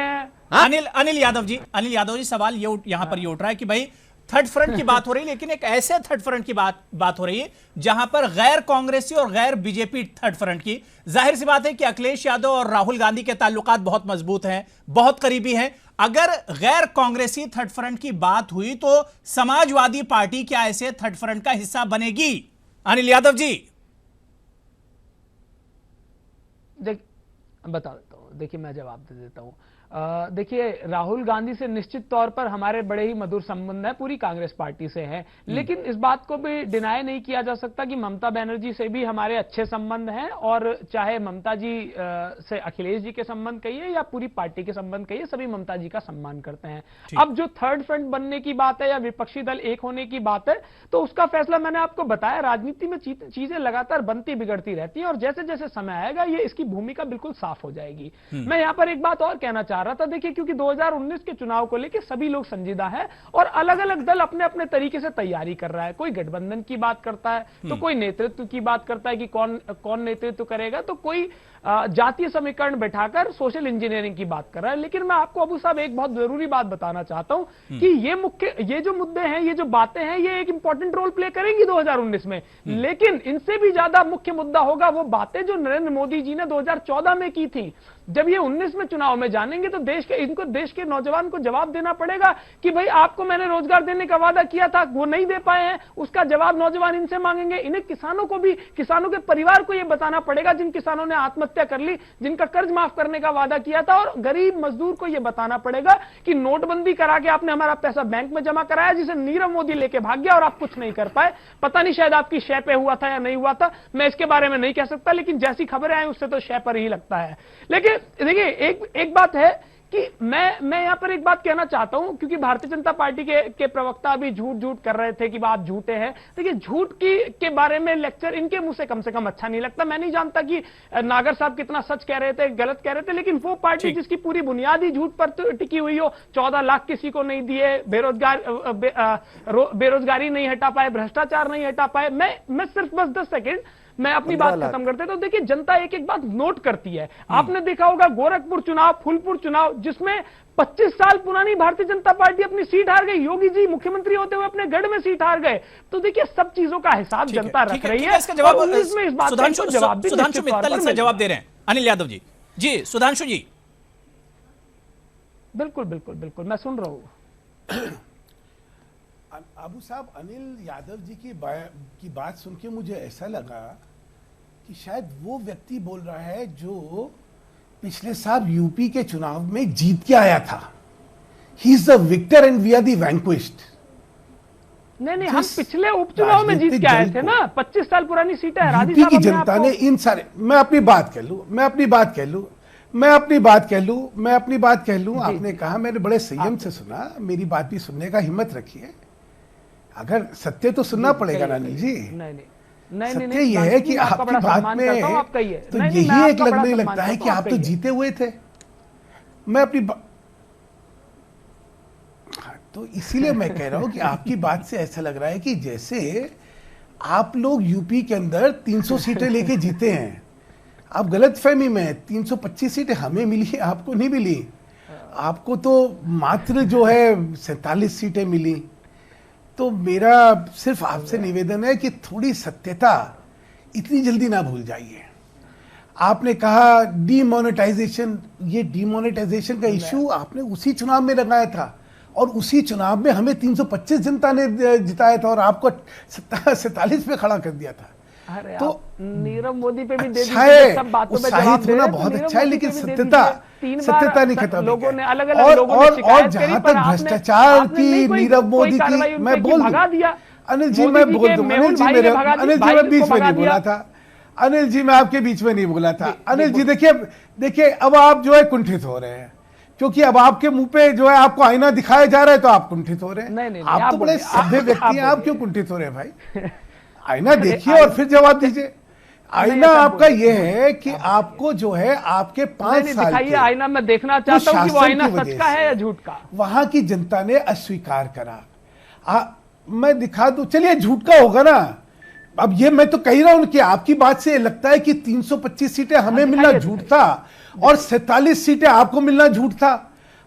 अनिल यादव जी सवाल ये यहाँ पर ये उठ रहा है कि भाई थर्ड फ्रंट की बात हो रही है, लेकिन एक ऐसे थर्ड फ्रंट की बात हो रही है जहां पर गैर कांग्रेसी और गैर बीजेपी थर्ड फ्रंट की। जाहिर सी बात है कि अखिलेश यादव और राहुल गांधी के ताल्लुकात बहुत मजबूत हैं, बहुत करीबी हैं। अगर गैर कांग्रेसी थर्ड फ्रंट की बात हुई तो समाजवादी पार्टी क्या ऐसे थर्ड फ्रंट का हिस्सा बनेगी? अनिल यादव जी बता देता हूं, देखिए मैं जवाब दे देता हूं। देखिए, राहुल गांधी से निश्चित तौर पर हमारे बड़े ही मधुर संबंध है, पूरी कांग्रेस पार्टी से है। लेकिन इस बात को भी डिनाई नहीं किया जा सकता कि ममता बनर्जी से भी हमारे अच्छे संबंध हैं, और चाहे ममता जी से अखिलेश जी के संबंध कहिए या पूरी पार्टी के संबंध कहिए, सभी ममता जी का सम्मान करते हैं। अब जो थर्ड फ्रंट बनने की बात है या विपक्षी दल एक होने की बात है, तो उसका फैसला मैंने आपको बताया। राजनीति में चीजें लगातार बनती बिगड़ती रहती है, और जैसे जैसे समय आएगा ये इसकी भूमिका बिल्कुल साफ हो जाएगी। मैं यहां पर एक बात और कहना चाह रहा था, देखिए, क्योंकि 2019 के चुनाव को लेकर सभी लोग संजीदा है और अलग अलग दल अपने अपने तरीके से तैयारी कर रहा है। कोई गठबंधन की बात करता है, तो कोई नेतृत्व की बात करता है कि कौन नेतृत्व करेगा, तो कोई जातीय समीकरण बैठाकर सोशल इंजीनियरिंग की बात कर रहा है। लेकिन मैं आपको अबू साहब एक बहुत जरूरी बात बताना चाहता हूं कि ये जो मुद्दे हैं, ये जो बातें हैं, ये एक इंपॉर्टेंट रोल प्ले करेंगी 2019 में। लेकिन इनसे भी ज्यादा मुख्य मुद्दा होगा वो बातें जो नरेंद्र मोदी जी ने 2014 में की थी। जब ये 19 में चुनाव में जानेंगे तो देश के नौजवान को जवाब देना पड़ेगा कि भाई आपको मैंने रोजगार देने का वादा किया था, वो नहीं दे पाए हैं, उसका जवाब नौजवान इनसे मांगेंगे। इन्हें किसानों को भी, किसानों के परिवार को यह बताना पड़ेगा जिन किसानों ने आत्महत्या कर ली, जिनका कर्ज माफ करने का वादा किया था, और गरीब मजदूर को यह बताना पड़ेगा कि नोटबंदी करा के आपने हमारा पैसा बैंक में जमा कराया, जिसे नीरव मोदी लेके भाग गया और आप कुछ नहीं कर पाए। पता नहीं शायद आपकी शय पे हुआ था या नहीं हुआ था, मैं इसके बारे में नहीं कह सकता, लेकिन जैसी खबरें आई उससे तो शय पर ही लगता है। लेकिन देखिए, एक बात है कि मैं यहां पर एक बात कहना चाहता हूं, क्योंकि भारतीय जनता पार्टी के प्रवक्ता अभी झूठ कर रहे थे कि आप झूठे हैं। देखिए, झूठ के बारे में लेक्चर इनके मुंह से कम अच्छा नहीं लगता। मैं नहीं जानता कि नागर साहब कितना सच कह रहे थे, गलत कह रहे थे, लेकिन वो पार्टी जिसकी पूरी बुनियाद ही झूठ पर टिकी हुई हो, 14 लाख किसी को नहीं दिए, बेरोजगारी नहीं हटा पाए, भ्रष्टाचार नहीं हटा पाए। मैं सिर्फ बस 10 सेकेंड मैं अपनी बात खत्म करते तो देखिए, जनता एक एक बात नोट करती है। आपने देखा होगा गोरखपुर चुनाव, फूलपुर चुनाव, जिसमें 25 साल पुरानी भारतीय जनता पार्टी अपनी सीट हार गई। योगी जी मुख्यमंत्री होते हुए अपने गढ़ में सीट हार गए। तो देखिए, सब चीजों का हिसाब जनता रख रही है। इसका जवाब में इस बात सुधांशु मित्तल इसका जवाब दे रहे हैं। अनिल यादव जी सुधांशु जी। बिल्कुल मैं सुन रहा हूं। अबू साहब, अनिल यादव जी की बात सुन के मुझे ऐसा लगा कि शायद वो व्यक्ति बोल रहा है जो पिछले साल यूपी के चुनाव में जीत के आया था। He is the victor and we are the vanquished. नहीं, हम पिछले उपचुनाव में जीत के आए थे ना। 25 साल पुरानी सीटें यूपी की जनता ने इन सारे, मैं अपनी बात कह लूं। आपने कहा, मैंने बड़े संयम से सुना, मेरी बात भी सुनने का हिम्मत रखिए। अगर सत्य तो सुनना पड़ेगा ना अनिल जी। नहीं, सत्य यह है कि आपकी बात में तो यही एक लगने लगता है कि आप तो जीते हुए थे। मैं अपनी तो इसीलिए मैं कह रहा हूं कि आपकी बात से ऐसा लग रहा है कि जैसे आप लोग यूपी के अंदर 300 सीटें लेके जीते हैं। आप गलतफहमी में 325 सीटें हमें मिली, आपको नहीं मिली। आपको तो मात्र जो है 47 सीटें मिली। तो मेरा सिर्फ आपसे निवेदन है कि थोड़ी सत्यता इतनी जल्दी ना भूल जाइए। आपने कहा डीमोनेटाइजेशन, ये डीमोनेटाइजेशन का इशू आपने उसी चुनाव में लगाया था और उसी चुनाव में हमें 325 जनता ने जिताया था और आपको 47 पे खड़ा कर दिया था। अरे तो नीरव मोदी पे भी दे अच्छा है, सब बातों पे उत्साहित जवाब दे होना रहे, तो बहुत नीरव अच्छा है, मोदी लेकिन पे भी दे सत्यता दीजिए। 3 सत्यता नहीं बार खत्म लोगों ने अलग-अलग और लोगों ने और शिकायत करी, जहां पर तक आपने भ्रष्टाचार की नहीं कोई- नीरव मोदी कोई कार्रवाई की उन मैं पे की, बोल भगा दूं। दिया। अनिल जी मोदी मैं जी बोल के दूं, मेहुल अनिल जी भाई ने मेरे भगा दी, अनिल जी भाई मैं बीच उसको में नहीं भगा बोला दिया। था, अनिल जी मैं आपके बीच में नहीं बोला था। अनिल जी देखिए अब आप जो है कुंठित हो रहे हैं, क्योंकि अब आपके मुंह पे जो है आपको आईना दिखाया जा रहा है तो आप कुंठित हो रहे हैं। नहीं, आप तो बड़े सभ्य व्यक्ति हैं, आप क्यों कुंठित हो रहे हैं भाई? आईना देखिए और फिर जवाब दीजिए। आईना आपका यह है कि आपको जो है आपके 5 साल दिखाइए आईना, मैं देखना चाहता हूं कि वो आईना सच का है या झूठ का। वहां की जनता ने अस्वीकार करा। मैं दिखा दूं, चलिए झूठ का होगा ना। अब ये मैं तो कह रहा हूं कि आपकी बात से लगता है कि 325 सीटें हमें मिलना झूठ था और 47 सीटें आपको मिलना झूठ था।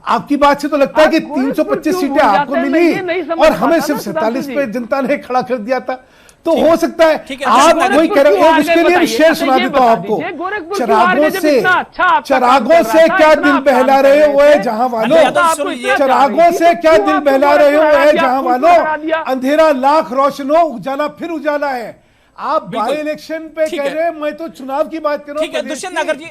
आपकी बात से तो लगता है कि 325 सीटें आपको मिली और हमें सिर्फ 47 पे जनता ने खड़ा कर दिया था। तो हो सकता है आप वही कह रहे हो। उसके लिए शेर सुना देता हूं आपको। चरागों से क्या दिल बहला रहे हो है जहां वालों, चरागों से क्या दिल बहला रहे हो है जहां वालों, अंधेरा लाख रोशनो उजाला फिर उजाला है। आप बाई इलेक्शन पे कह रहे हैं, मैं तो चुनाव की बात कर रहा हूं। ठीक है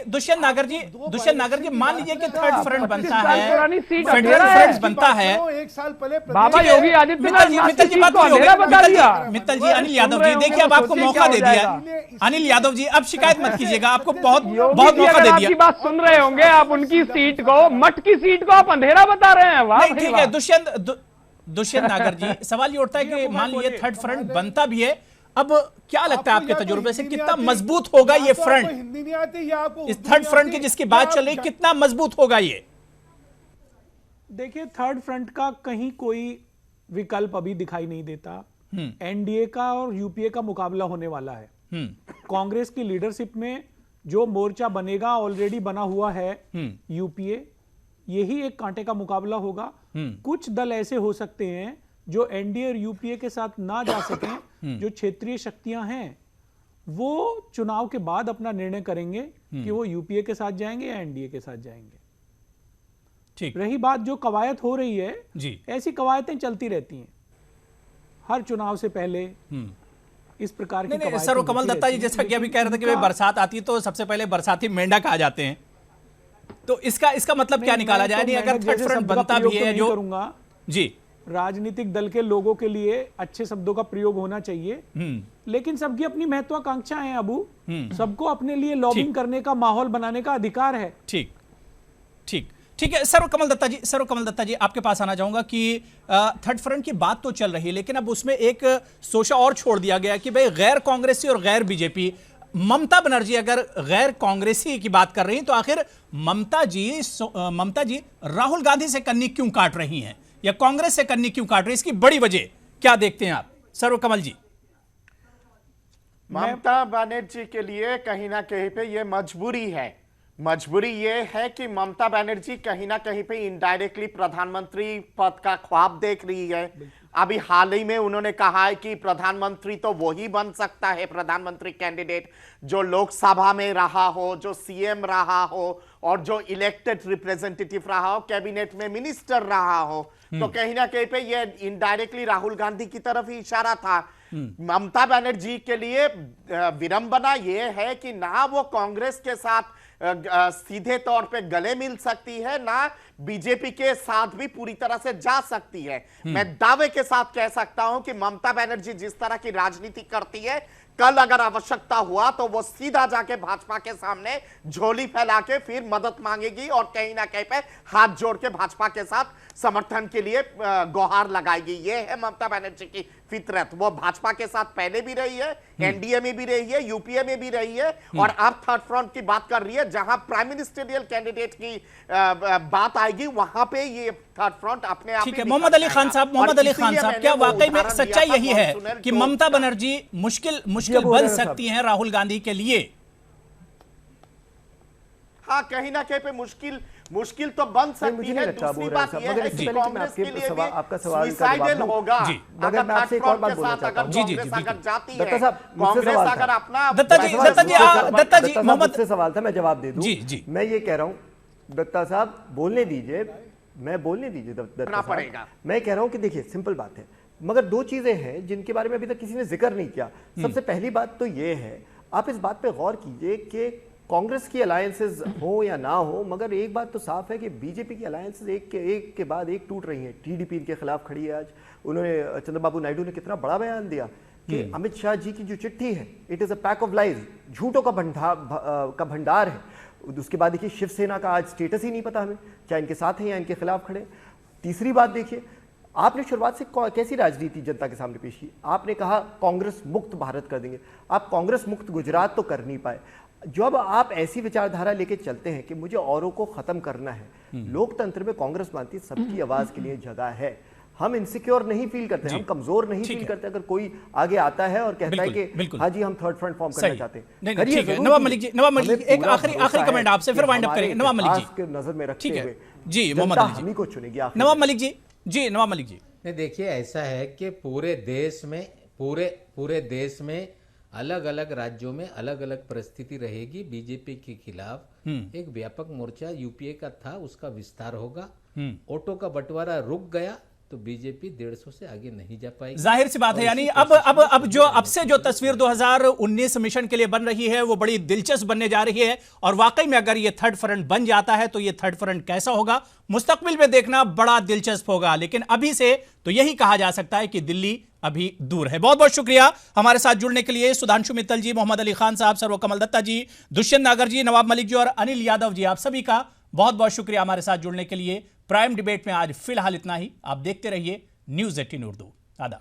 दुष्यंत नागर जी मान लीजिए कि थर्ड फ्रंट बनता है, फेडरल फ्रंट बनता है। 1 साल पहले बाबा योगी आदित्यनाथ मित्तल जी बात नहीं होगी। मित्तल जी, अनिल यादव जी देखिए अब आपको मौका दे दिया है। अनिल यादव जी अब शिकायत मत कीजिएगा, आपको बहुत मौका दे दिया। बात सुन रहे होंगे आप, उनकी सीट को, मठ की सीट को आप अंधेरा बता रहे हैं। वाह ठीक है दुष्यंत नागर जी, सवाल ये उठता है कि मान लीजिए थर्ड फ्रंट बनता भी है, अब क्या लगता है आपके तजुर्बे से कितना मजबूत होगा ये फ्रंट? हिंदी नहीं आती या आपको इस थर्ड फ्रंट की जिसकी बात चल रही, कितना मजबूत होगा ये? देखिए थर्ड फ्रंट का कहीं कोई विकल्प अभी दिखाई नहीं देता। एनडीए का और यूपीए का मुकाबला होने वाला है। कांग्रेस की लीडरशिप में जो मोर्चा बनेगा ऑलरेडी बना हुआ है यूपीए, यही एक कांटे का मुकाबला होगा। कुछ दल ऐसे हो सकते हैं जो एनडीए और यूपीए के साथ ना जा सकें, जो क्षेत्रीय शक्तियां हैं वो चुनाव के बाद अपना निर्णय करेंगे कि वो यूपीए के साथ जाएंगे या एनडीए के साथ जाएंगे। ठीक, रही बात जो कवायद हो रही है जी, ऐसी कवायदें चलती रहती हैं हर चुनाव से पहले। इस प्रकार की कवायदें सर कमल दत्ता जी जैसा कि अभी कह रहे थे कि भाई बरसात आती है तो सबसे पहले बरसाती मेंढक आ जाते हैं, तो इसका मतलब क्या निकाला जाए? नहीं अगर थर्ड फ्रंट बनता भी है जो करूंगा जी, राजनीतिक दल के लोगों के लिए अच्छे शब्दों का प्रयोग होना चाहिए, लेकिन सबकी अपनी महत्वाकांक्षा है अबू। सबको अपने लिए लॉबिंग करने का माहौल बनाने का अधिकार है। ठीक ठीक ठीक है। सर कमल दत्ता जी आपके पास आना चाहूंगा कि थर्ड फ्रंट की बात तो चल रही है, लेकिन अब उसमें एक सोचा और छोड़ दिया गया कि भाई गैर कांग्रेसी और गैर बीजेपी। ममता बनर्जी अगर गैर कांग्रेसी की बात कर रही हैं तो आखिर ममता जी राहुल गांधी से कन्नी क्यों काट रही हैं या कांग्रेस से कन्नी क्यों काट रही है? इसकी बड़ी वजह क्या देखते हैं आप सर कमल जी? ममता बनर्जी के लिए कहीं ना कहीं पे ये मजबूरी है। मजबूरी ये है कि ममता बनर्जी कहीं ना कहीं पे इनडायरेक्टली प्रधानमंत्री पद का ख्वाब देख रही है। अभी हाल ही में उन्होंने कहा है कि प्रधानमंत्री तो वही बन सकता है, प्रधानमंत्री कैंडिडेट जो लोकसभा में रहा हो, जो सीएम रहा हो और जो इलेक्टेड रिप्रेजेंटेटिव रहा हो, कैबिनेट में मिनिस्टर रहा हो। तो कहीं ना कहीं पे ये इनडायरेक्टली राहुल गांधी की तरफ ही इशारा था। ममता बनर्जी के लिए विडंबना ये है कि ना वो कांग्रेस के साथ सीधे तौर पे गले मिल सकती है, ना बीजेपी के साथ भी पूरी तरह से जा सकती है। मैं दावे के साथ कह सकता हूं कि ममता बनर्जी जिस तरह की राजनीति करती है, कल अगर आवश्यकता हुआ तो वो सीधा जाके भाजपा के सामने झोली फैला के फिर मदद मांगेगी और कहीं ना कहीं पे हाथ जोड़ के भाजपा के साथ समर्थन के लिए गुहार लगाएगी। ये है ममता बनर्जी की फितरत। वो भाजपा के साथ पहले भी रही है, एनडीए में भी रही है, यूपीए में भी रही है और अब थर्ड फ्रंट की बात कर रही है। जहां प्राइम मिनिस्टरियल कैंडिडेट की बात आएगी वहां पे ये थर्ड फ्रंट अपने आप। ठीक है मोहम्मद अली खान साहब, क्या वाकई में सच्चाई यही है कि ममता बनर्जी मुश्किल बन सकती हैं राहुल गांधी के लिए? हाँ, कहीं ना कहीं पे मुश्किल तो बन सकती है। दूसरी बात यह है कि कांग्रेस के लिए भी आपका सवाल सुसाइडल होगा अगर मैं आपसे एक और बात बोलना चाहता हूं। अगर जाती है दत्ता साहब, कांग्रेस अगर अपना दत्ता जी मोहम्मद से सवाल था, मैं जवाब दे दूं। जी। मैं ये कह रहा हूं दत्ता साहब बोलने दीजिए। मैं बोलने दीजिए करना पड़ेगा। मैं कह रहा हूं कि देखिए सिंपल बात है, मगर दो चीजें हैं जिनके बारे में अभी तक किसी ने जिक्र नहीं किया। सबसे पहली बात तो ये है, आप इस बात पे गौर कीजिए कि कांग्रेस की अलायंसेस हो या ना हो, मगर एक बात तो साफ है कि बीजेपी की अलायंसेस एक के बाद एक टूट रही हैं। टीडीपी के खिलाफ खड़ी है। आज उन्होंने चंद्रबाबू नायडू ने कितना बड़ा बयान दिया कि अमित शाह जी की जो चिट्ठी है, it is a pack of lies, झूठों का भंडार है। उसके बाद देखिए शिवसेना का आज स्टेटस ही नहीं पता हमें, चाहे इनके साथ हैं या इनके खिलाफ खड़े। तीसरी बात देखिए, आपने शुरुआत से कैसी राजनीति जनता के सामने पेश की। आपने कहा कांग्रेस मुक्त भारत कर देंगे। आप कांग्रेस मुक्त गुजरात तो कर नहीं पाए। जब आप ऐसी विचारधारा लेके चलते हैं कि मुझे औरों को खत्म करना है, लोकतंत्र में कांग्रेस मानती है सबकी आवाज के लिए जगह है। हम इनसिक्योर नहीं फील करते, हम कमजोर नहीं फील करते अगर कोई आगे आता है और कहता है कि हाँ जी हम थर्ड फ्रंट फॉर्म करना चाहते हैं। नवाब मलिक जी एक आखिरी कमेंट आपसे, फिर वाइंड अप करेंगे। नवाब मलिक जी नजर में रखते हुए जी, मोहम्मद अली जी को चुनेगी। नवाब मलिक जी नवाब मलिक जी देखिए, ऐसा है कि पूरे देश में अलग अलग राज्यों में अलग अलग परिस्थिति रहेगी। बीजेपी के खिलाफ एक व्यापक मोर्चा यूपीए का था, उसका विस्तार होगा। ऑटो का बंटवारा रुक गया तो बीजेपी 150 से आगे नहीं जा पाएगी। जाहिर सी बात है, यानी अब से जो तस्वीर 2019 मिशन के लिए बन रही है वो बड़ी दिलचस्प बनने जा रही है। और वाकई में अगर ये थर्ड फ्रंट बन जाता है तो ये थर्ड फ्रंट कैसा होगा मुस्तकबिल में देखना बड़ा दिलचस्प होगा। लेकिन अभी से तो यही कहा जा सकता है कि दिल्ली अभी दूर है। बहुत बहुत शुक्रिया हमारे साथ जुड़ने के लिए सुधांशु मित्तल जी, मोहम्मद अली खान साहब, सर्वकमल दत्ता जी, दुष्यंत नागर जी, नवाब मलिक जी और अनिल यादव जी, आप सभी का बहुत बहुत शुक्रिया हमारे साथ जुड़ने के लिए। प्राइम डिबेट में आज फिलहाल इतना ही। आप देखते रहिए न्यूज़ 18 उर्दू। आदाब।